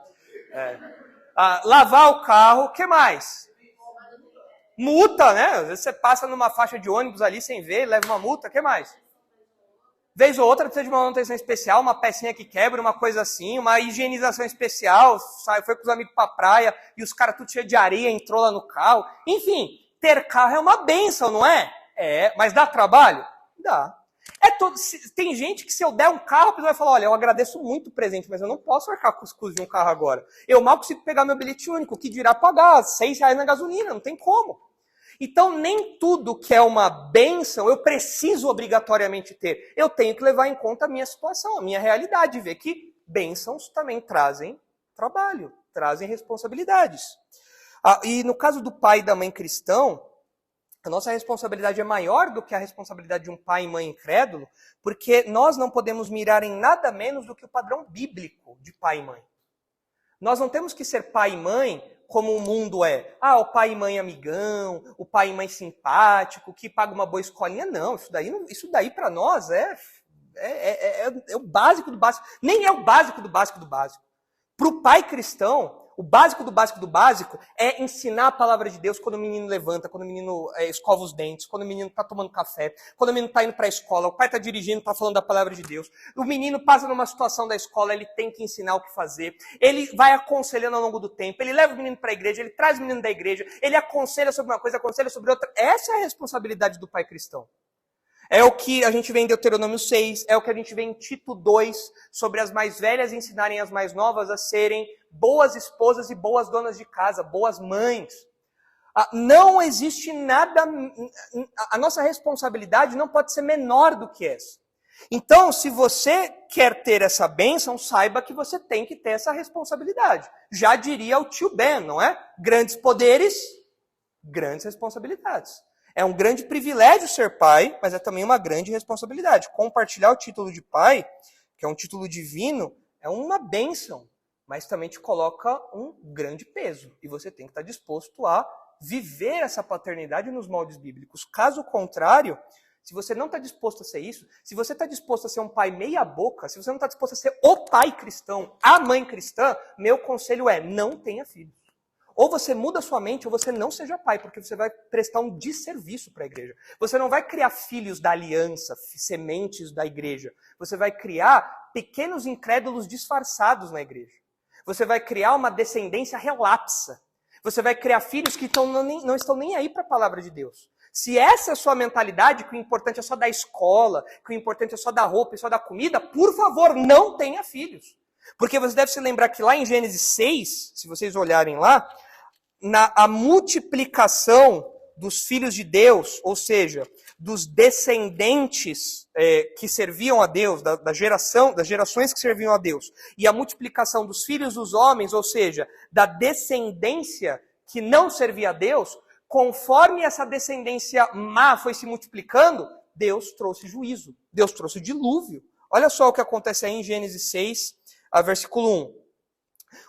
Lavar o carro, que mais? Multa, né? Às vezes você passa numa faixa de ônibus ali sem ver, leva uma multa, que mais? Vez ou outra precisa de uma manutenção especial, uma pecinha que quebra, uma coisa assim, uma higienização especial, foi com os amigos pra praia e os caras tudo cheio de areia, entrou lá no carro. Enfim, ter carro é uma bênção, não é? Mas dá trabalho? Dá. Tem gente que se eu der um carro, a pessoa vai falar, olha, eu agradeço muito o presente, mas eu não posso arcar com os custos de um carro agora. Eu mal consigo pegar meu bilhete único, que dirá pagar R$6 na gasolina, não tem como. Então, nem tudo que é uma bênção eu preciso obrigatoriamente ter. Eu tenho que levar em conta a minha situação, a minha realidade, ver que bênçãos também trazem trabalho, trazem responsabilidades. E no caso do pai e da mãe cristão, a nossa responsabilidade é maior do que a responsabilidade de um pai e mãe incrédulo, porque nós não podemos mirar em nada menos do que o padrão bíblico de pai e mãe. Nós não temos que ser pai e mãe como o mundo é. O pai e mãe amigão, o pai e mãe simpático, que paga uma boa escolinha. Não, isso daí para nós é o básico do básico. Nem é o básico do básico do básico. Para o pai cristão, o básico do básico do básico é ensinar a palavra de Deus quando o menino levanta, quando o menino escova os dentes, quando o menino está tomando café, quando o menino está indo para a escola, o pai está dirigindo, está falando da palavra de Deus. O menino passa numa situação da escola, ele tem que ensinar o que fazer. Ele vai aconselhando ao longo do tempo, ele leva o menino para a igreja, ele traz o menino da igreja, ele aconselha sobre uma coisa, aconselha sobre outra. Essa é a responsabilidade do pai cristão. É o que a gente vê em Deuteronômio 6, é o que a gente vê em Tito 2, sobre as mais velhas ensinarem as mais novas a serem boas esposas e boas donas de casa, boas mães. Não existe nada, a nossa responsabilidade não pode ser menor do que essa. Então, se você quer ter essa bênção, saiba que você tem que ter essa responsabilidade. Já diria o tio Ben, não é? Grandes poderes, grandes responsabilidades. É um grande privilégio ser pai, mas é também uma grande responsabilidade. Compartilhar o título de pai, que é um título divino, é uma bênção, mas também te coloca um grande peso. E você tem que estar disposto a viver essa paternidade nos moldes bíblicos. Caso contrário, se você não está disposto a ser isso, se você está disposto a ser um pai meia boca, se você não está disposto a ser o pai cristão, a mãe cristã, meu conselho é, não tenha filhos. Ou você muda sua mente, ou você não seja pai, porque você vai prestar um desserviço para a igreja. Você não vai criar filhos da aliança, sementes da igreja. Você vai criar pequenos incrédulos disfarçados na igreja. Você vai criar uma descendência relapsa. Você vai criar filhos que não estão nem aí para a palavra de Deus. Se essa é a sua mentalidade, que o importante é só dar escola, que o importante é só dar roupa e só dar comida, por favor, não tenha filhos. Porque você deve se lembrar que lá em Gênesis 6, se vocês olharem lá, a multiplicação dos filhos de Deus, ou seja, dos descendentes que serviam a Deus, das gerações que serviam a Deus, e a multiplicação dos filhos dos homens, ou seja, da descendência que não servia a Deus, conforme essa descendência má foi se multiplicando, Deus trouxe juízo, Deus trouxe o dilúvio. Olha só o que acontece aí em Gênesis 6, versículo 1.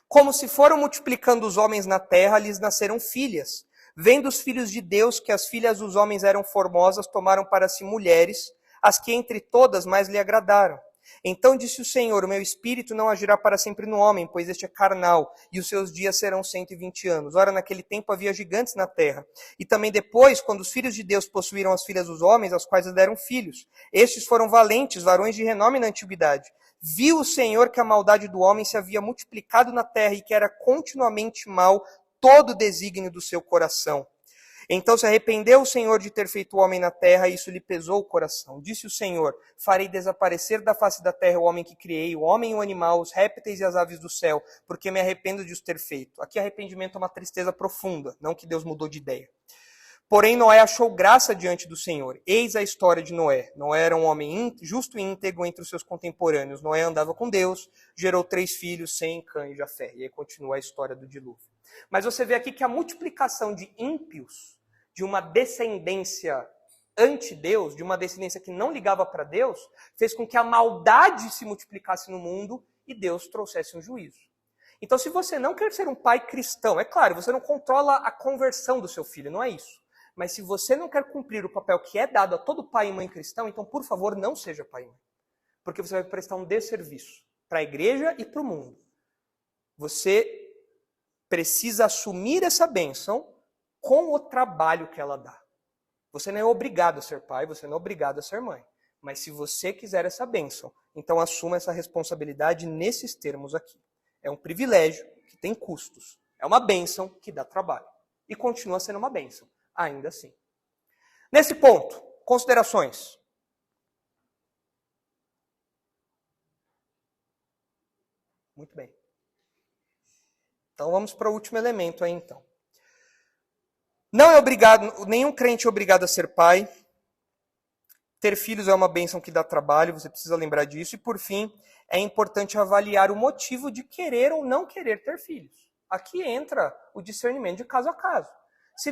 Como se foram multiplicando os homens na terra, lhes nasceram filhas. Vendo os filhos de Deus que as filhas dos homens eram formosas, tomaram para si mulheres, as que entre todas mais lhe agradaram. Então disse o Senhor, o meu espírito não agirá para sempre no homem, pois este é carnal, e os seus dias serão 120 anos. Ora, naquele tempo havia gigantes na terra. E também depois, quando os filhos de Deus possuíram as filhas dos homens, aos quais lhes deram filhos. Estes foram valentes, varões de renome na antiguidade. Viu o Senhor que a maldade do homem se havia multiplicado na terra e que era continuamente mal todo o desígnio do seu coração. Então se arrependeu o Senhor de ter feito o homem na terra, e isso lhe pesou o coração. Disse o Senhor, farei desaparecer da face da terra o homem que criei, o homem e o animal, os répteis e as aves do céu, porque me arrependo de os ter feito. Aqui arrependimento é uma tristeza profunda, não que Deus mudou de ideia. Porém, Noé achou graça diante do Senhor. Eis a história de Noé. Noé era um homem justo e íntegro entre os seus contemporâneos. Noé andava com Deus, gerou 3 filhos, Sem, Cã e Jafé. E aí continua a história do dilúvio. Mas você vê aqui que a multiplicação de ímpios, de uma descendência anti-Deus, de uma descendência que não ligava para Deus, fez com que a maldade se multiplicasse no mundo e Deus trouxesse um juízo. Então, se você não quer ser um pai cristão, é claro, você não controla a conversão do seu filho, não é isso. Mas se você não quer cumprir o papel que é dado a todo pai e mãe cristão, então, por favor, não seja pai e mãe. Porque você vai prestar um desserviço para a igreja e para o mundo. Você precisa assumir essa bênção com o trabalho que ela dá. Você não é obrigado a ser pai, você não é obrigado a ser mãe. Mas se você quiser essa bênção, então assuma essa responsabilidade nesses termos aqui. É um privilégio que tem custos. É uma bênção que dá trabalho. E continua sendo uma bênção. Ainda assim. Nesse ponto, considerações. Muito bem. Então vamos para o último elemento aí então. Não é obrigado, nenhum crente é obrigado a ser pai. Ter filhos é uma bênção que dá trabalho, você precisa lembrar disso. E por fim, é importante avaliar o motivo de querer ou não querer ter filhos. Aqui entra o discernimento de caso a caso. Se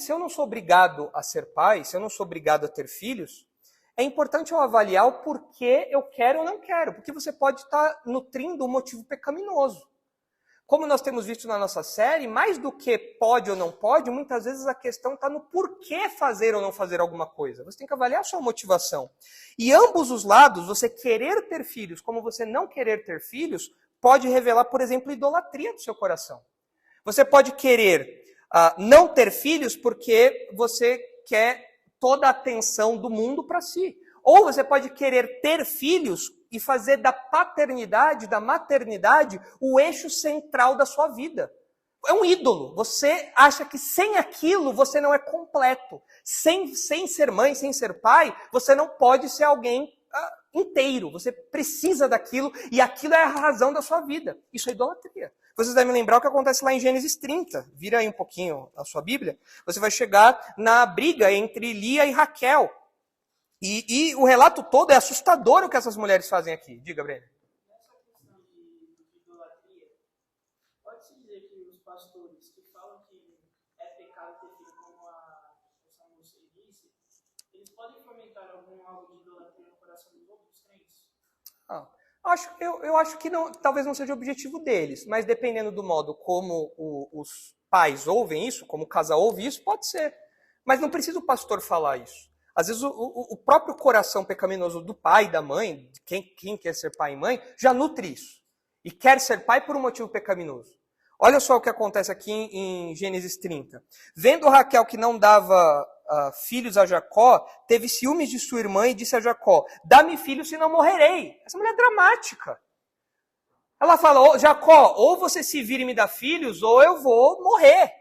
eu não sou obrigado a ser pai, se eu não sou obrigado a ter filhos, é importante eu avaliar o porquê eu quero ou não quero, porque você pode estar nutrindo um motivo pecaminoso. Como nós temos visto na nossa série, mais do que pode ou não pode, muitas vezes a questão está no porquê fazer ou não fazer alguma coisa. Você tem que avaliar a sua motivação. E ambos os lados, você querer ter filhos como você não querer ter filhos, pode revelar, por exemplo, idolatria do seu coração. Você pode querer não ter filhos porque você quer toda a atenção do mundo para si. Ou você pode querer ter filhos e fazer da paternidade, da maternidade, o eixo central da sua vida. É um ídolo. Você acha que sem aquilo você não é completo. Sem ser mãe, sem ser pai, você não pode ser alguém inteiro. Você precisa daquilo e aquilo é a razão da sua vida. Isso é idolatria. Vocês devem lembrar o que acontece lá em Gênesis 30. Vira aí um pouquinho a sua Bíblia. Você vai chegar na briga entre Lia e Raquel. E o relato todo é assustador o que essas mulheres fazem aqui. Diga, Breno. Nessa questão de idolatria, pode-se dizer que os pastores que falam que é pecado ter filho, como essa moça disse, eles podem fomentar algo de idolatria no coração dos outros crentes? Eu acho que não, talvez não seja o objetivo deles, mas dependendo do modo como os pais ouvem isso, como o casal ouve isso, pode ser. Mas não precisa o pastor falar isso. Às vezes o próprio coração pecaminoso do pai e da mãe, quem quer ser pai e mãe, já nutre isso. E quer ser pai por um motivo pecaminoso. Olha só o que acontece aqui em Gênesis 30. Vendo Raquel que não dava filhos a Jacó, teve ciúmes de sua irmã e disse a Jacó, dá-me filhos senão morrerei. Essa mulher é dramática. Ela fala, Jacó, ou você se vira e me dá filhos, ou eu vou morrer.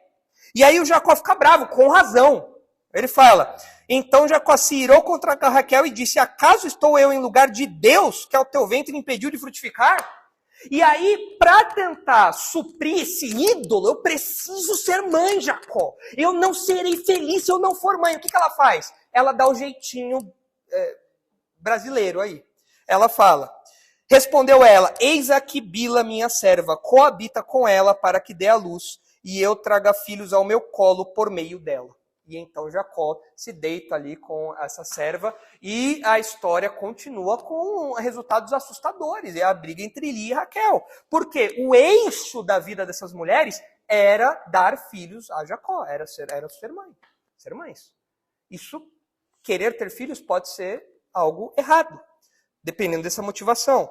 E aí o Jacó fica bravo, com razão. Ele fala, então Jacó se irou contra Raquel e disse, acaso estou eu em lugar de Deus, que ao teu ventre impediu de frutificar? E aí, para tentar suprir esse ídolo, eu preciso ser mãe, Jacó. Eu não serei feliz se eu não for mãe. O que ela faz? Ela dá o jeitinho brasileiro aí. Ela fala, respondeu ela, eis aqui Bila, minha serva, coabita com ela para que dê a luz, e eu traga filhos ao meu colo por meio dela. E então Jacó se deita ali com essa serva e a história continua com resultados assustadores. É a briga entre Lia e Raquel. Porque o eixo da vida dessas mulheres era dar filhos a Jacó, era ser mãe, ser mães. Isso, querer ter filhos pode ser algo errado, dependendo dessa motivação.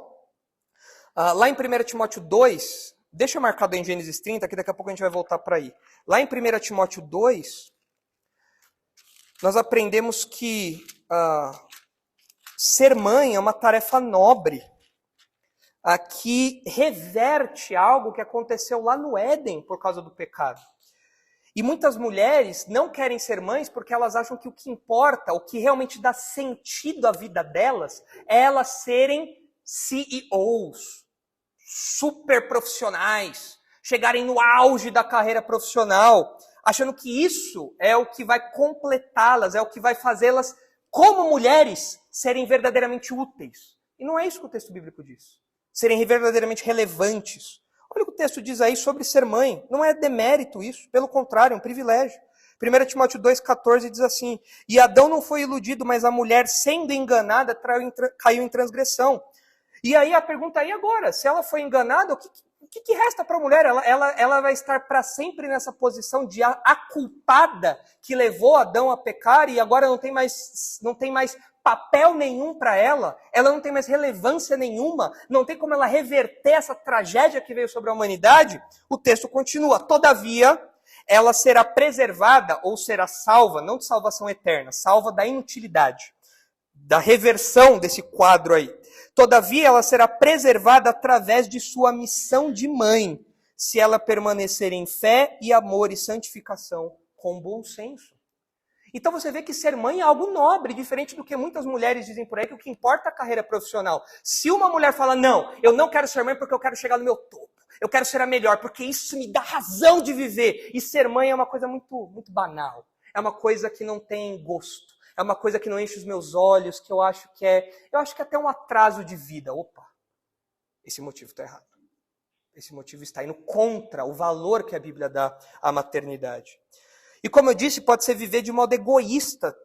Lá em 1 Timóteo 2, deixa marcado em Gênesis 30, que daqui a pouco a gente vai voltar para aí. Lá em 1 Timóteo 2... nós aprendemos que ser mãe é uma tarefa nobre, que reverte algo que aconteceu lá no Éden por causa do pecado. E muitas mulheres não querem ser mães porque elas acham que o que importa, o que realmente dá sentido à vida delas, é elas serem CEOs, super profissionais, chegarem no auge da carreira profissional, achando que isso é o que vai completá-las, é o que vai fazê-las, como mulheres, serem verdadeiramente úteis. E não é isso que o texto bíblico diz. Serem verdadeiramente relevantes. Olha o que o texto diz aí sobre ser mãe. Não é demérito isso, pelo contrário, é um privilégio. 1 Timóteo 2,14 diz assim, e Adão não foi iludido, mas a mulher, sendo enganada, caiu em transgressão. E aí a pergunta aí agora, se ela foi enganada, o que resta para a mulher? Ela vai estar para sempre nessa posição de a culpada que levou Adão a pecar e agora não tem mais papel nenhum para ela não tem mais relevância nenhuma, não tem como ela reverter essa tragédia que veio sobre a humanidade. O texto continua, todavia, ela será preservada ou será salva, não de salvação eterna, salva da inutilidade, da reversão desse quadro aí. Todavia, ela será preservada através de sua missão de mãe, se ela permanecer em fé e amor e santificação com bom senso. Então você vê que ser mãe é algo nobre, diferente do que muitas mulheres dizem por aí, que o que importa é a carreira profissional. Se uma mulher fala, não, eu não quero ser mãe porque eu quero chegar no meu topo, Eu quero ser a melhor, porque isso me dá razão de viver. E ser mãe é uma coisa muito banal. É uma coisa que não tem gosto. É uma coisa que não enche os meus olhos, que eu acho que é até um atraso de vida. Opa, esse motivo está errado. Esse motivo está indo contra o valor que a Bíblia dá à maternidade. E como eu disse, pode ser viver de modo egoísta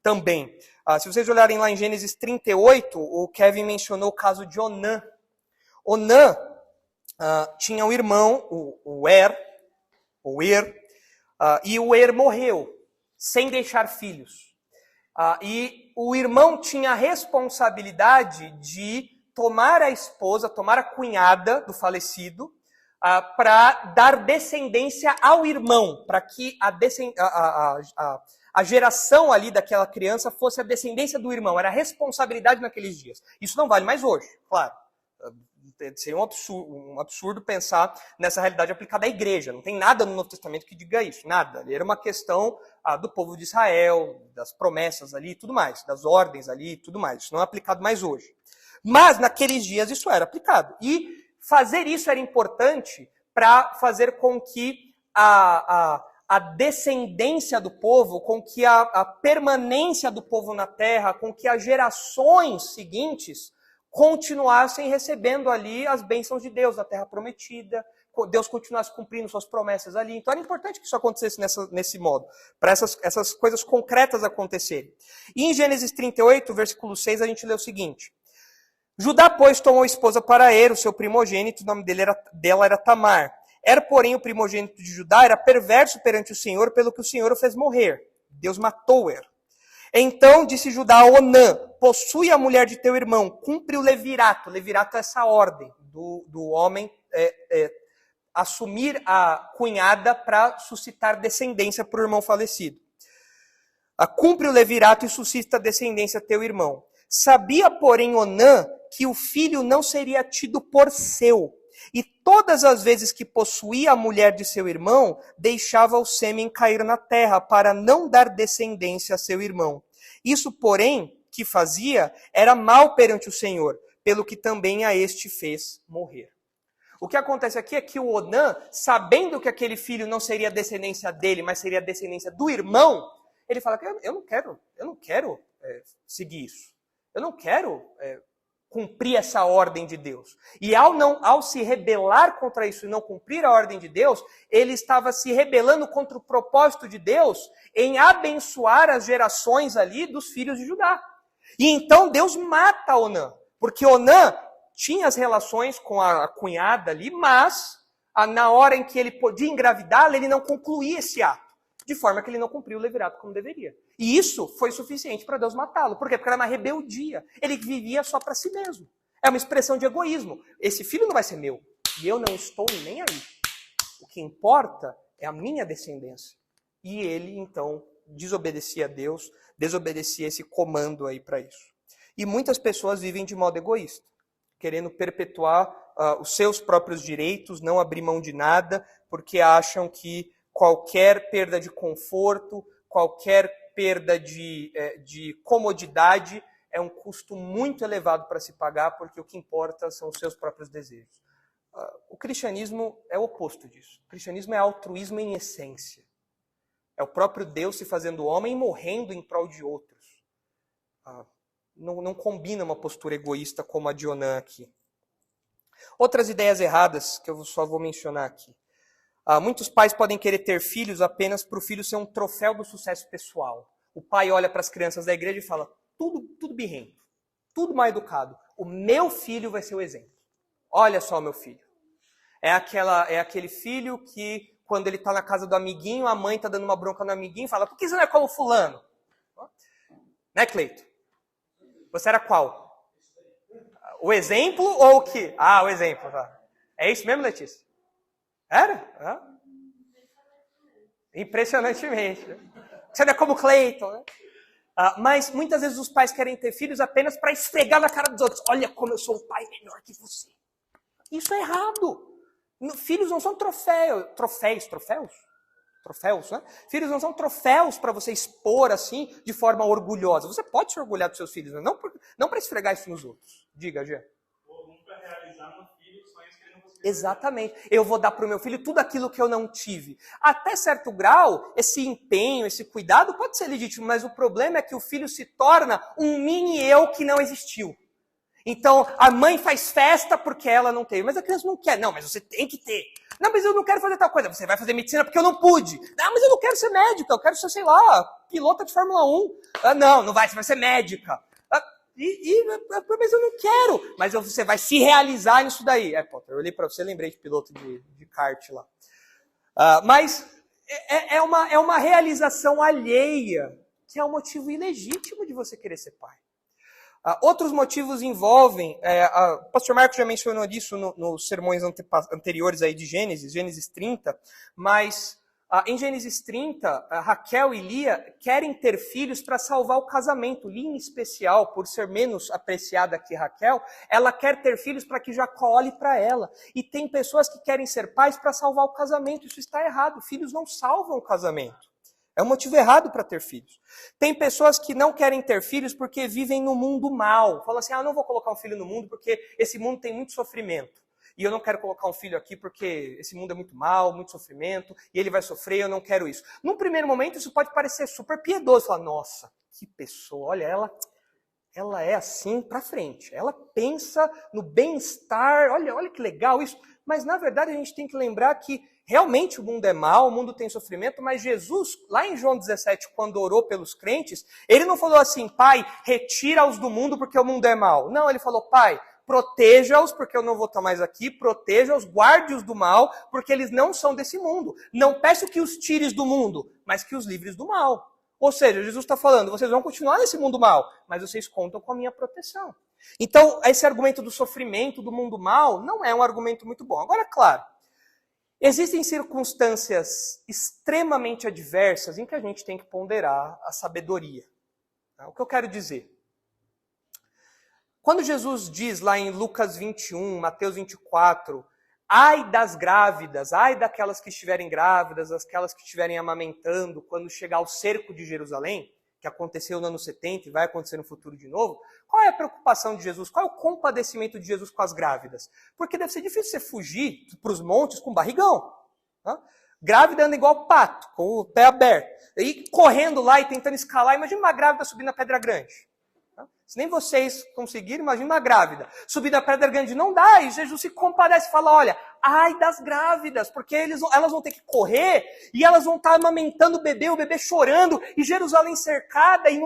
também. Se vocês olharem lá em Gênesis 38, o Kevin mencionou o caso de Onã. Onã tinha um irmão, o Er, e o Er morreu, sem deixar filhos. E o irmão tinha a responsabilidade de tomar a esposa, tomar a cunhada do falecido, para dar descendência ao irmão, para que a geração ali daquela criança fosse a descendência do irmão. Era a responsabilidade naqueles dias. Isso não vale mais hoje, claro. Seria um absurdo pensar nessa realidade aplicada à igreja. Não tem nada no Novo Testamento que diga isso, nada. Era uma questão do povo de Israel, das promessas ali e tudo mais, das ordens ali e tudo mais. Isso não é aplicado mais hoje. Mas naqueles dias isso era aplicado. E fazer isso era importante para fazer com que a descendência do povo, com que a permanência do povo na terra, com que as gerações seguintes continuassem recebendo ali as bênçãos de Deus, da terra prometida, Deus continuasse cumprindo suas promessas ali. Então era importante que isso acontecesse nesse modo, para essas coisas concretas acontecerem. E em Gênesis 38, versículo 6, a gente lê o seguinte: Judá, pois, tomou esposa para Er, o seu primogênito, o nome dela era Tamar. Er, porém, o primogênito de Judá, era perverso perante o Senhor, pelo que o Senhor o fez morrer. Deus matou Er. Então disse Judá a Onã: possui a mulher de teu irmão, cumpre o levirato. Levirato é essa ordem do homem assumir a cunhada para suscitar descendência para o irmão falecido. Cumpre o levirato e suscita descendência a teu irmão. Sabia, porém, Onã que o filho não seria tido por seu, e todas as vezes que possuía a mulher de seu irmão, deixava o sêmen cair na terra, para não dar descendência a seu irmão. Isso, porém, que fazia, era mal perante o Senhor, pelo que também a este fez morrer. O que acontece aqui é que o Onã, sabendo que aquele filho não seria descendência dele, mas seria descendência do irmão, ele fala: eu não quero seguir isso. Eu não quero cumprir essa ordem de Deus. E ao se rebelar contra isso e não cumprir a ordem de Deus, ele estava se rebelando contra o propósito de Deus em abençoar as gerações ali dos filhos de Judá. E então Deus mata Onã, porque Onã tinha as relações com a cunhada ali, mas na hora em que ele podia engravidá-la, ele não concluía esse ato, de forma que ele não cumpriu o levirato como deveria. E isso foi suficiente para Deus matá-lo. Por quê? Porque era uma rebeldia. Ele vivia só para si mesmo. É uma expressão de egoísmo. Esse filho não vai ser meu. E eu não estou nem aí. O que importa é a minha descendência. E ele, então, desobedecia a Deus, desobedecia esse comando aí para isso. E muitas pessoas vivem de modo egoísta, querendo perpetuar os seus próprios direitos, não abrir mão de nada, porque acham que qualquer perda de conforto, qualquer perda de comodidade é um custo muito elevado para se pagar, porque o que importa são os seus próprios desejos. O cristianismo é o oposto disso. O cristianismo é altruísmo em essência. É o próprio Deus se fazendo homem e morrendo em prol de outros. Não combina uma postura egoísta como a de Onã aqui. Outras ideias erradas que eu só vou mencionar aqui. Muitos pais podem querer ter filhos apenas para o filho ser um troféu do sucesso pessoal. O pai olha para as crianças da igreja e fala: tudo birrento, tudo mal educado. O meu filho vai ser o exemplo. Olha só o meu filho. É aquele filho que, quando ele está na casa do amiguinho, a mãe está dando uma bronca no amiguinho e fala: por que você não é como fulano? Né, Cleito? Você era qual? O exemplo ou o que? O exemplo. Tá. É isso mesmo, Letícia? Era? Impressionantemente. Você não é como Cleiton, né? Mas muitas vezes os pais querem ter filhos apenas para esfregar na cara dos outros. Olha como eu sou um pai melhor que você. Isso é errado. Filhos não são troféus, né? Filhos não são troféus para você expor assim de forma orgulhosa. Você pode se orgulhar dos seus filhos, mas não para esfregar isso nos outros. Diga, Gê. Nunca realizar no filho sonhos que ele não conseguiu Exatamente. Eu vou dar para o meu filho tudo aquilo que eu não tive. Até certo grau, esse empenho, esse cuidado pode ser legítimo, mas o problema é que o filho se torna um mini eu que não existiu. Então, a mãe faz festa porque ela não teve. Mas a criança não quer. Não, mas você tem que ter. Não, mas eu não quero fazer tal coisa. Você vai fazer medicina porque eu não pude. Não, mas eu não quero ser médica. Eu quero ser, sei lá, pilota de Fórmula 1. Ah, não vai. Você vai ser médica. Mas eu não quero. Mas você vai se realizar nisso daí. Potter, eu olhei pra você, lembrei de piloto de kart lá. Mas é uma realização alheia, que é um motivo ilegítimo de você querer ser pai. Outros motivos envolvem, o pastor Marcos já mencionou isso nos sermões anteriores aí de Gênesis 30, mas em Gênesis 30, Raquel e Lia querem ter filhos para salvar o casamento. Lia, em especial, por ser menos apreciada que Raquel, ela quer ter filhos para que Jacó olhe para ela. E tem pessoas que querem ser pais para salvar o casamento. Isso está errado. Filhos não salvam o casamento. É um motivo errado para ter filhos. Tem pessoas que não querem ter filhos porque vivem no mundo mal. Falam assim, eu não vou colocar um filho no mundo porque esse mundo tem muito sofrimento. E eu não quero colocar um filho aqui porque esse mundo é muito mal, muito sofrimento, e ele vai sofrer, eu não quero isso. Num primeiro momento, isso pode parecer super piedoso. Falar, nossa, que pessoa, olha, ela é assim para frente. Ela pensa no bem-estar, olha que legal isso. Mas, na verdade, a gente tem que lembrar que realmente o mundo é mau, o mundo tem sofrimento, mas Jesus, lá em João 17, quando orou pelos crentes, ele não falou assim, Pai, retira-os do mundo porque o mundo é mau. Não, ele falou, Pai, proteja-os porque eu não vou estar mais aqui, proteja-os, guarde-os do mal, porque eles não são desse mundo. Não peço que os tires do mundo, mas que os livres do mal. Ou seja, Jesus está falando, vocês vão continuar nesse mundo mal, mas vocês contam com a minha proteção. Então, esse argumento do sofrimento, do mundo mal, não é um argumento muito bom. Agora, claro, existem circunstâncias extremamente adversas em que a gente tem que ponderar a sabedoria. O que eu quero dizer? Quando Jesus diz lá em Lucas 21, Mateus 24, ai das grávidas, ai daquelas que estiverem grávidas, aquelas que estiverem amamentando, quando chegar ao cerco de Jerusalém, que aconteceu no ano 70 e vai acontecer no futuro de novo, qual é a preocupação de Jesus? Qual é o compadecimento de Jesus com as grávidas? Porque deve ser difícil você fugir para os montes com barrigão. Tá? Grávida anda igual pato, com o pé aberto. E correndo lá e tentando escalar, imagina uma grávida subindo a Pedra Grande. Se nem vocês conseguirem, imagina uma grávida. Subir da Pedra Grande não dá. E Jesus se compadece e fala, olha, ai das grávidas, porque elas vão ter que correr e elas vão estar amamentando o bebê chorando, e Jerusalém cercada, e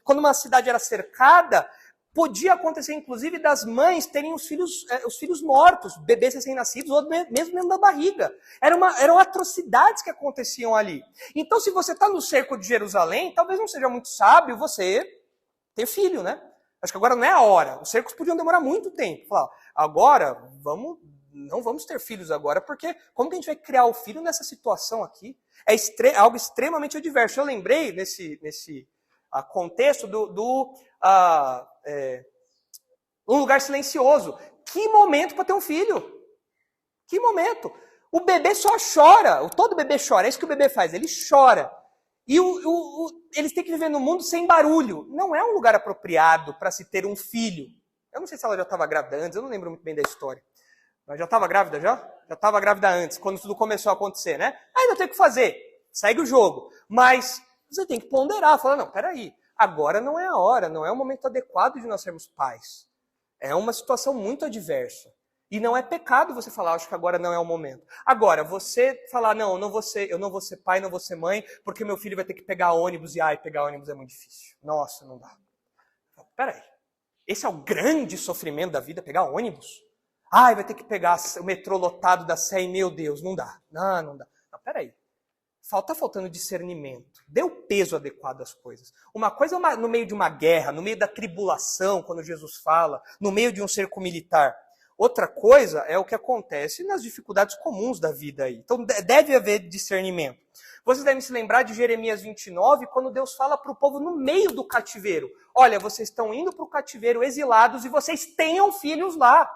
quando uma cidade era cercada, podia acontecer, inclusive, das mães terem os filhos mortos, bebês recém-nascidos, ou mesmo dentro da barriga. Eram atrocidades que aconteciam ali. Então, se você está no cerco de Jerusalém, talvez não seja muito sábio você ter filho, né? Acho que agora não é a hora. Os cercos podiam demorar muito tempo. Falar, agora, não vamos ter filhos agora, porque como que a gente vai criar o filho nessa situação aqui? É algo extremamente adverso. Eu lembrei, nesse contexto, Um Lugar Silencioso. Que momento para ter um filho! Que momento! O bebê só chora. Todo bebê chora. É isso que o bebê faz. Ele chora. E eles têm que viver no mundo sem barulho. Não é um lugar apropriado para se ter um filho. Eu não sei se ela já estava grávida antes, eu não lembro muito bem da história. Mas já estava grávida já? Já estava grávida antes, quando tudo começou a acontecer, né? Ainda tem que fazer. Segue o jogo. Mas você tem que ponderar. Falar, não, peraí. Agora não é a hora, não é o momento adequado de nós sermos pais. É uma situação muito adversa. E não é pecado você falar, acho que agora não é o momento. Agora, você falar, não, eu não vou ser pai, não vou ser mãe, porque meu filho vai ter que pegar ônibus, e pegar ônibus é muito difícil. Nossa, não dá. Peraí, esse é o grande sofrimento da vida, pegar ônibus? Vai ter que pegar o metrô lotado da Sé, meu Deus, não dá. Não dá. Não, peraí. Está faltando discernimento. Dê o peso adequado às coisas. Uma coisa é no meio de uma guerra, no meio da tribulação, quando Jesus fala, no meio de um cerco militar. Outra coisa é o que acontece nas dificuldades comuns da vida aí. Então deve haver discernimento. Vocês devem se lembrar de Jeremias 29, quando Deus fala para o povo no meio do cativeiro. Olha, vocês estão indo para o cativeiro exilados e vocês tenham filhos lá.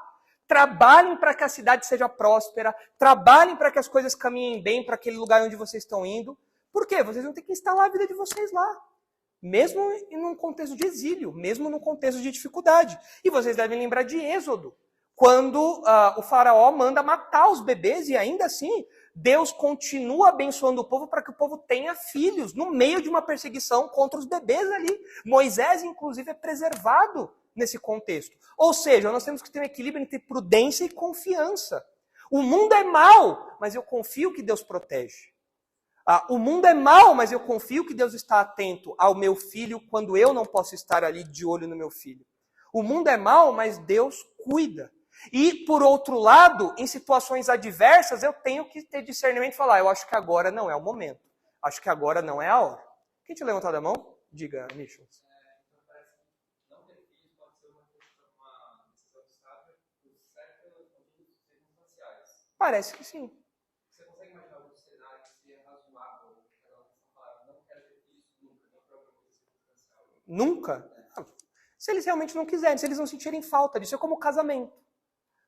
Trabalhem para que a cidade seja próspera. Trabalhem para que as coisas caminhem bem para aquele lugar onde vocês estão indo. Por quê? Vocês vão ter que instalar a vida de vocês lá. Mesmo em um contexto de exílio, mesmo num contexto de dificuldade. E vocês devem lembrar de Êxodo. quando o faraó manda matar os bebês e ainda assim Deus continua abençoando o povo para que o povo tenha filhos no meio de uma perseguição contra os bebês ali. Moisés, inclusive, é preservado nesse contexto. Ou seja, nós temos que ter um equilíbrio entre prudência e confiança. O mundo é mau, mas eu confio que Deus protege. O mundo é mau, mas eu confio que Deus está atento ao meu filho quando eu não posso estar ali de olho no meu filho. O mundo é mau, mas Deus cuida. E, por outro lado, em situações adversas, eu tenho que ter discernimento e falar, eu acho que agora não é o momento. Acho que agora não é a hora. Quem tinha levantado a mão? Diga, Nichols. Não ter filhos pode ser uma decisão estável por certos motivos circunstanciais. Parece que sim. Você consegue imaginar algum cenário que seria razoável? Não quero ter filhos nunca, não por alguma coisa circunstancial. Nunca? Se eles realmente não quiserem, se eles não sentirem falta disso, é como o casamento.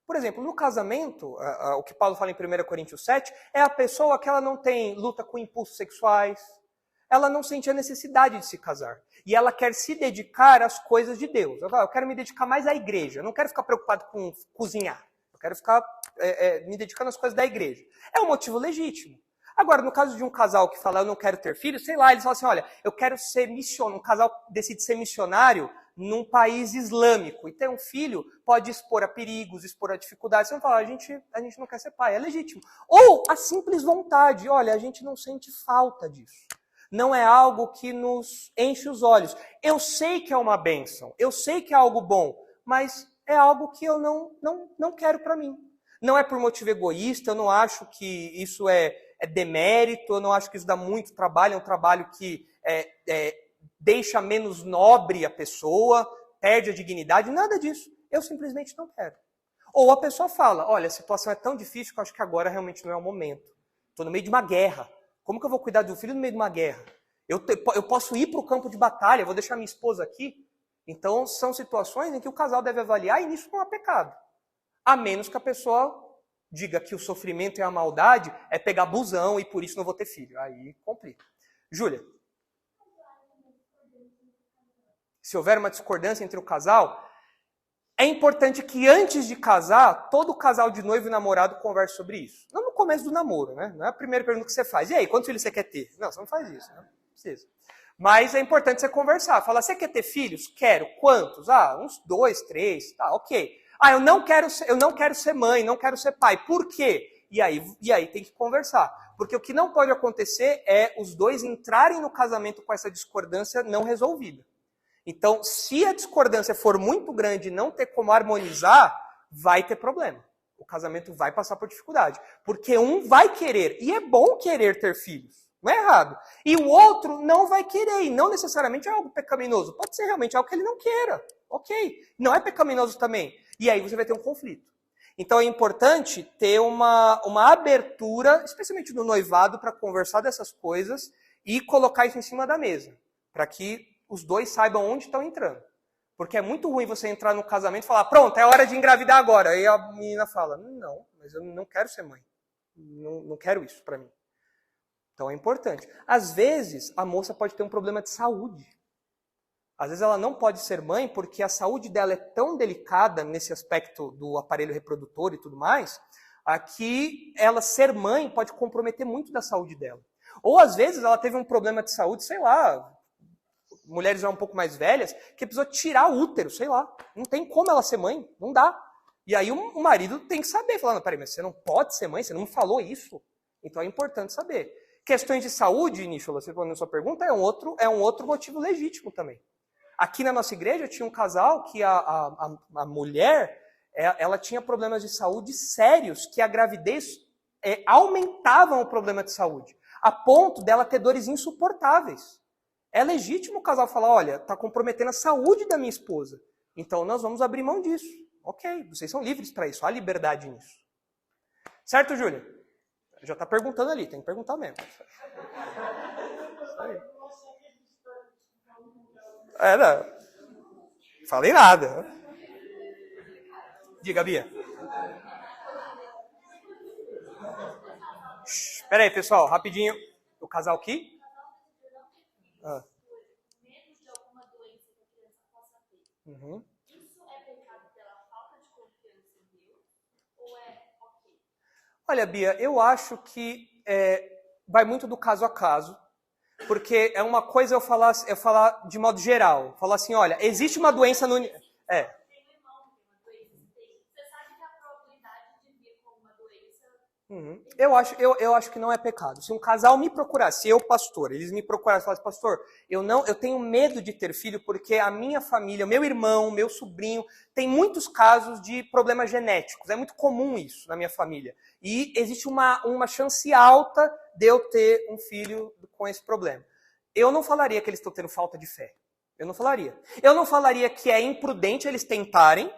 Por exemplo, no casamento, o que Paulo fala em 1 Coríntios 7, é a pessoa que ela não tem luta com impulsos sexuais, ela não sente a necessidade de se casar. E ela quer se dedicar às coisas de Deus. Eu quero me dedicar mais à igreja, eu não quero ficar preocupado com cozinhar, eu quero ficar me dedicando às coisas da igreja. É um motivo legítimo. Agora, no caso de um casal que fala, eu não quero ter filhos, sei lá, eles falam assim, olha, eu quero ser missionário, um casal decide ser missionário num país islâmico e ter um filho pode expor a perigos, expor a dificuldades. Você não fala, a gente não quer ser pai, é legítimo. Ou a simples vontade, olha, a gente não sente falta disso. Não é algo que nos enche os olhos. Eu sei que é uma bênção, eu sei que é algo bom, mas é algo que eu não quero para mim. Não é por motivo egoísta, eu não acho que isso é demérito, eu não acho que isso dá muito trabalho, é um trabalho que deixa menos nobre a pessoa, perde a dignidade, nada disso. Eu simplesmente não quero. Ou a pessoa fala, olha, a situação é tão difícil que eu acho que agora realmente não é o momento. Estou no meio de uma guerra. Como que eu vou cuidar do filho no meio de uma guerra? Eu posso ir para o campo de batalha, vou deixar minha esposa aqui? Então, são situações em que o casal deve avaliar e nisso não há pecado. A menos que a pessoa diga que o sofrimento e a maldade é pegar busão e por isso não vou ter filho. Aí complica. Júlia. Se houver uma discordância entre o casal, é importante que antes de casar, todo casal de noivo e namorado converse sobre isso. Não no começo do namoro, né? Não é a primeira pergunta que você faz. E aí, quantos filhos você quer ter? Não, você não faz isso, né? Não precisa. Mas é importante você conversar. Falar, você quer ter filhos? Quero. Quantos? Uns 2, 3. Tá, ok. Eu não quero ser mãe, não quero ser pai. Por quê? E aí tem que conversar. Porque o que não pode acontecer é os dois entrarem no casamento com essa discordância não resolvida. Então, se a discordância for muito grande e não ter como harmonizar, vai ter problema. O casamento vai passar por dificuldade. Porque um vai querer, e é bom querer ter filhos, não é errado. E o outro não vai querer, e não necessariamente é algo pecaminoso. Pode ser realmente algo que ele não queira. Ok, não é pecaminoso também. E aí você vai ter um conflito. Então é importante ter uma abertura, especialmente no noivado, para conversar dessas coisas e colocar isso em cima da mesa. Para que os dois saibam onde estão entrando. Porque é muito ruim você entrar no casamento e falar, pronto, é hora de engravidar agora. Aí a menina fala, não, mas eu não quero ser mãe. Não quero isso para mim. Então é importante. Às vezes, a moça pode ter um problema de saúde. Às vezes ela não pode ser mãe porque a saúde dela é tão delicada nesse aspecto do aparelho reprodutor e tudo mais, que ela ser mãe pode comprometer muito da saúde dela. Ou às vezes ela teve um problema de saúde, sei lá, mulheres já um pouco mais velhas, que precisou tirar o útero, sei lá. Não tem como ela ser mãe, não dá. E aí o marido tem que saber, falando, peraí, mas você não pode ser mãe, você não me falou isso. Então é importante saber. Questões de saúde, Nichola, você falando na sua pergunta, é um outro motivo legítimo também. Aqui na nossa igreja tinha um casal que a mulher, ela tinha problemas de saúde sérios, que a gravidez aumentavam o problema de saúde, a ponto dela ter dores insuportáveis. É legítimo o casal falar, olha, está comprometendo a saúde da minha esposa, então nós vamos abrir mão disso. Ok, vocês são livres para isso, há liberdade nisso. Certo, Júlia? Já está perguntando ali, tem que perguntar mesmo. Isso aí. Não. Falei nada. Diga, Bia. Espera aí, pessoal, rapidinho. O casal aqui? Medo de alguma doença que a criança possa ter. Uhum. Isso é pecado pela falta de confiança em Olha, Bia, eu acho que vai muito do caso a caso, porque é uma coisa eu falar de modo geral. Falar assim, olha, existe uma doença no... Tem um irmão que tem uma doença, você sabe que a probabilidade de vir com uma doença... Eu acho que não é pecado. Se um casal me procurasse, eu, pastor, eles me procurassem e falassem, pastor, eu tenho medo de ter filho porque a minha família, meu irmão, meu sobrinho, tem muitos casos de problemas genéticos. É muito comum isso na minha família. E existe uma chance alta de eu ter um filho com esse problema. Eu não falaria que eles estão tendo falta de fé. Eu não falaria. Eu não falaria que é imprudente eles tentarem.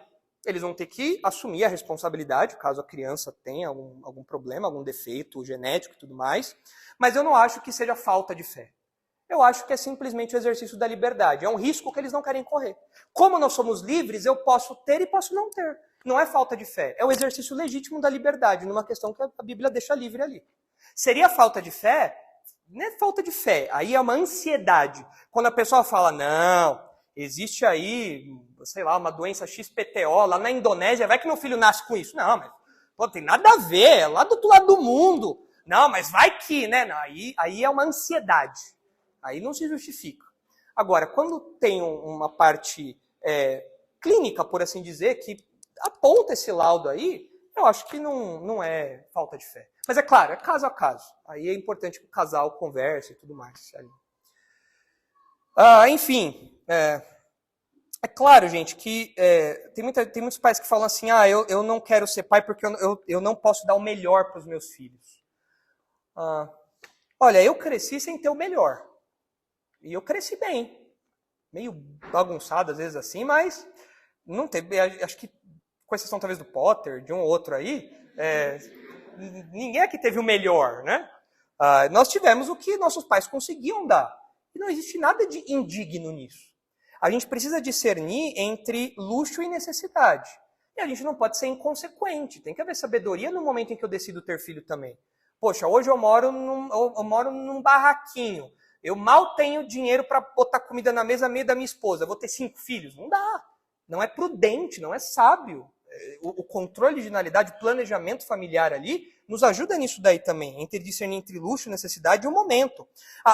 Eles vão ter que assumir a responsabilidade, caso a criança tenha algum problema, algum defeito genético e tudo mais. Mas eu não acho que seja falta de fé. Eu acho que é simplesmente o exercício da liberdade. É um risco que eles não querem correr. Como nós somos livres, eu posso ter e posso não ter. Não é falta de fé. É o exercício legítimo da liberdade, numa questão que a Bíblia deixa livre ali. Seria falta de fé? Não é falta de fé. Aí é uma ansiedade. Quando a pessoa fala, não, existe aí, sei lá, uma doença XPTO lá na Indonésia, vai que meu filho nasce com isso. Não, mas não tem nada a ver, é lá do outro lado do mundo. Não, mas vai que, né? Não, aí é uma ansiedade. Aí não se justifica. Agora, quando tem uma parte clínica, por assim dizer, que aponta esse laudo aí, eu acho que não é falta de fé. Mas é claro, é caso a caso. Aí é importante que o casal converse e tudo mais. Enfim, é claro, gente, que tem muitos pais que falam assim, eu não quero ser pai porque eu não posso dar o melhor para os meus filhos. Olha, eu cresci sem ter o melhor. E eu cresci bem. Meio bagunçado às vezes assim, mas não teve, acho que, com exceção talvez do Potter, de um ou outro aí, ninguém aqui teve o melhor, né? Nós tivemos o que nossos pais conseguiam dar. E não existe nada de indigno nisso. A gente precisa discernir entre luxo e necessidade. E a gente não pode ser inconsequente. Tem que haver sabedoria no momento em que eu decido ter filho também. Poxa, hoje eu moro num barraquinho. Eu mal tenho dinheiro para botar comida na mesa meio da minha esposa. Vou ter 5 filhos? Não dá. Não é prudente, não é sábio. O controle de originalidade, o planejamento familiar ali, nos ajuda nisso daí também, entre discernir entre luxo, necessidade e o momento.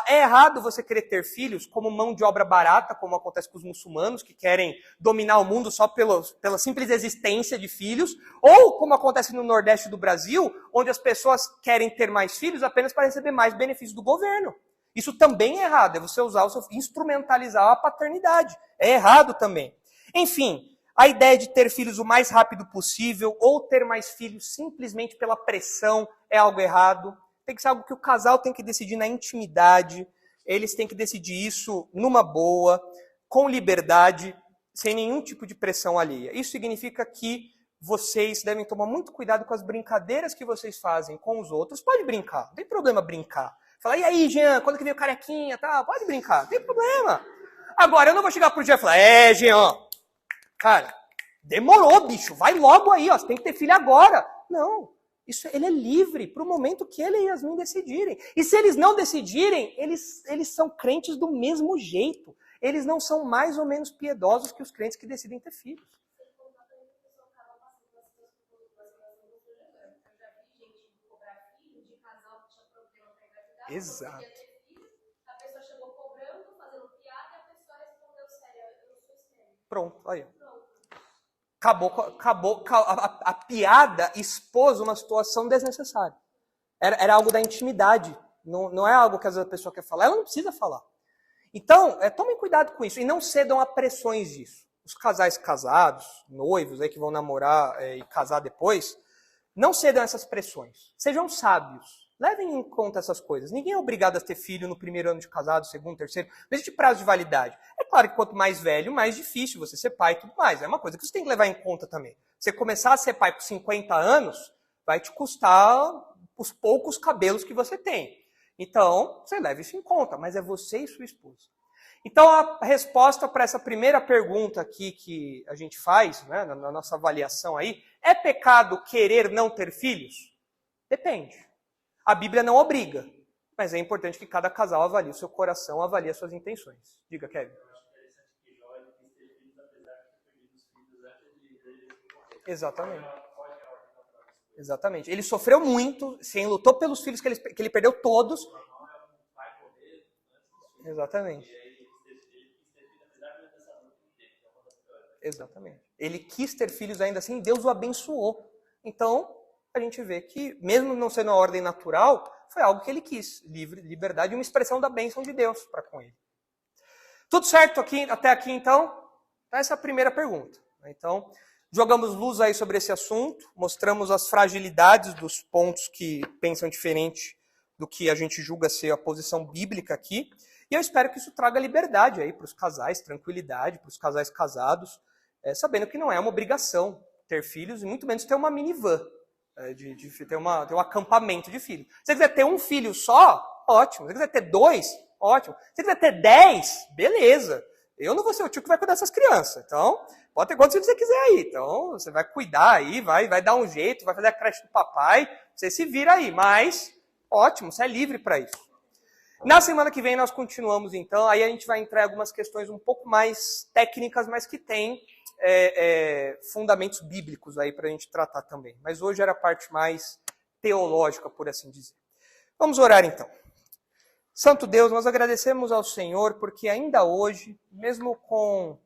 É errado você querer ter filhos como mão de obra barata, como acontece com os muçulmanos, que querem dominar o mundo só pela simples existência de filhos, ou como acontece no Nordeste do Brasil, onde as pessoas querem ter mais filhos apenas para receber mais benefícios do governo. Isso também é errado, é você instrumentalizar a paternidade. É errado também. Enfim, a ideia de ter filhos o mais rápido possível ou ter mais filhos simplesmente pela pressão é algo errado. Tem que ser algo que o casal tem que decidir na intimidade. Eles têm que decidir isso numa boa, com liberdade, sem nenhum tipo de pressão alheia. Isso significa que vocês devem tomar muito cuidado com as brincadeiras que vocês fazem com os outros. Pode brincar, não tem problema brincar. Fala, e aí, Jean, quando que veio carequinha? Tá, pode brincar, não tem problema. Agora, eu não vou chegar pro Jean e falar, Jean, cara, demorou, bicho, vai logo aí, ó, você tem que ter filho agora. Não, ele é livre para o momento que ele e Yasmin decidirem. E se eles não decidirem, eles são crentes do mesmo jeito. Eles não são mais ou menos piedosos que os crentes que decidem ter filhos. Exato. A pessoa chegou cobrando, fazendo piada, e a pessoa respondeu sério, eu sou estéril. Pronto, aí. Acabou, a piada expôs uma situação desnecessária. Era algo da intimidade, não é algo que às vezes a pessoa quer falar, ela não precisa falar. Então, tomem cuidado com isso e não cedam a pressões disso. Os casais casados, noivos aí que vão namorar e casar depois, não cedam a essas pressões. Sejam sábios. Levem em conta essas coisas. Ninguém é obrigado a ter filho no primeiro ano de casado, segundo, terceiro. Não existe prazo de validade. É claro que quanto mais velho, mais difícil você ser pai e tudo mais. É uma coisa que você tem que levar em conta também. Você começar a ser pai com 50 anos, vai te custar os poucos cabelos que você tem. Então, você leva isso em conta, mas é você e sua esposa. Então, a resposta para essa primeira pergunta aqui que a gente faz, né, na nossa avaliação aí, é pecado querer não ter filhos? Depende. A Bíblia não obriga, mas é importante que cada casal avalie o seu coração, avalie as suas intenções. Diga, Kevin. Eu acho interessante que Jó quis ter filhos apesar de ter perdido os filhos antes de morrer. Exatamente. Exatamente. Ele sofreu muito, sim, lutou pelos filhos que ele perdeu todos. Exatamente. Exatamente. Ele quis ter filhos ainda assim, Deus o abençoou. Então, a gente vê que, mesmo não sendo a ordem natural, foi algo que ele quis. Liberdade e uma expressão da bênção de Deus para com ele. Tudo certo até aqui, então? Essa é a primeira pergunta. Então, jogamos luz aí sobre esse assunto, mostramos as fragilidades dos pontos que pensam diferente do que a gente julga ser a posição bíblica aqui. E eu espero que isso traga liberdade aí para os casais, tranquilidade para os casais casados, sabendo que não é uma obrigação ter filhos e muito menos ter uma minivan, ter um acampamento de filhos. Se você quiser ter um filho só, ótimo. Se você quiser ter 2, ótimo. Se você quiser ter 10, beleza. Eu não vou ser o tio que vai cuidar dessas crianças. Então, pode ter quantos filhos você quiser aí. Então, você vai cuidar aí, vai dar um jeito, vai fazer a creche do papai, você se vira aí. Mas, ótimo, você é livre para isso. Na semana que vem nós continuamos, então, aí a gente vai entrar em algumas questões um pouco mais técnicas, mas que têm fundamentos bíblicos aí para a gente tratar também. Mas hoje era a parte mais teológica, por assim dizer. Vamos orar então. Santo Deus, nós agradecemos ao Senhor porque ainda hoje, mesmo com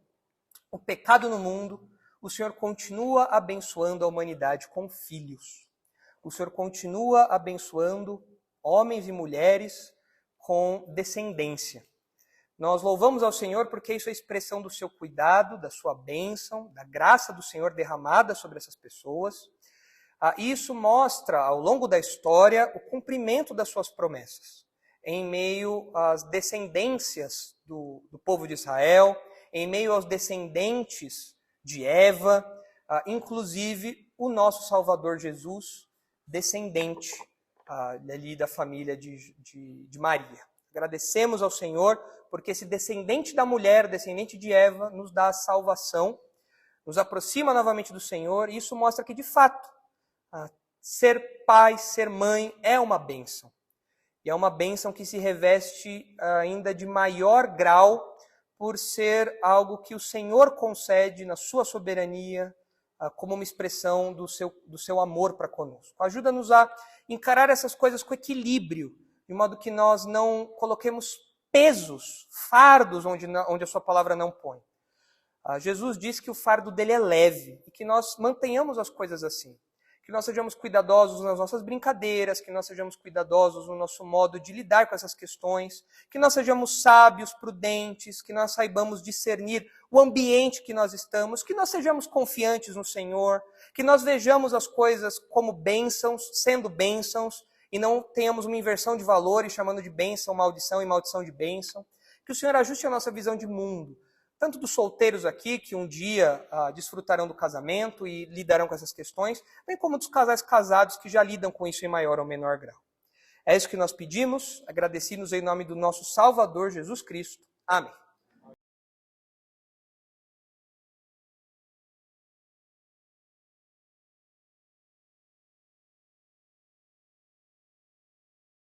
o pecado no mundo, o Senhor continua abençoando a humanidade com filhos. O Senhor continua abençoando homens e mulheres com descendência. Nós louvamos ao Senhor porque isso é expressão do seu cuidado, da sua bênção, da graça do Senhor derramada sobre essas pessoas. Isso mostra, ao longo da história, o cumprimento das suas promessas, em meio às descendências do povo de Israel, em meio aos descendentes de Eva, inclusive o nosso Salvador Jesus, descendente ali da família de Maria. Agradecemos ao Senhor porque esse descendente da mulher, descendente de Eva, nos dá a salvação, nos aproxima novamente do Senhor, e isso mostra que, de fato, ser pai, ser mãe é uma bênção. E é uma bênção que se reveste ainda de maior grau por ser algo que o Senhor concede na sua soberania, como uma expressão do seu amor para conosco. Ajuda-nos a encarar essas coisas com equilíbrio, de modo que nós não coloquemos pesos, fardos onde a sua palavra não põe. Jesus diz que o fardo dele é leve e que nós mantenhamos as coisas assim. Que nós sejamos cuidadosos nas nossas brincadeiras, que nós sejamos cuidadosos no nosso modo de lidar com essas questões, que nós sejamos sábios, prudentes, que nós saibamos discernir o ambiente que nós estamos, que nós sejamos confiantes no Senhor, que nós vejamos as coisas como bênçãos, sendo bênçãos, e não tenhamos uma inversão de valores, chamando de bênção, maldição e maldição de bênção. Que o Senhor ajuste a nossa visão de mundo, tanto dos solteiros aqui, que um dia desfrutarão do casamento e lidarão com essas questões, bem como dos casais casados que já lidam com isso em maior ou menor grau. É isso que nós pedimos, agradecidos em nome do nosso Salvador Jesus Cristo. Amém.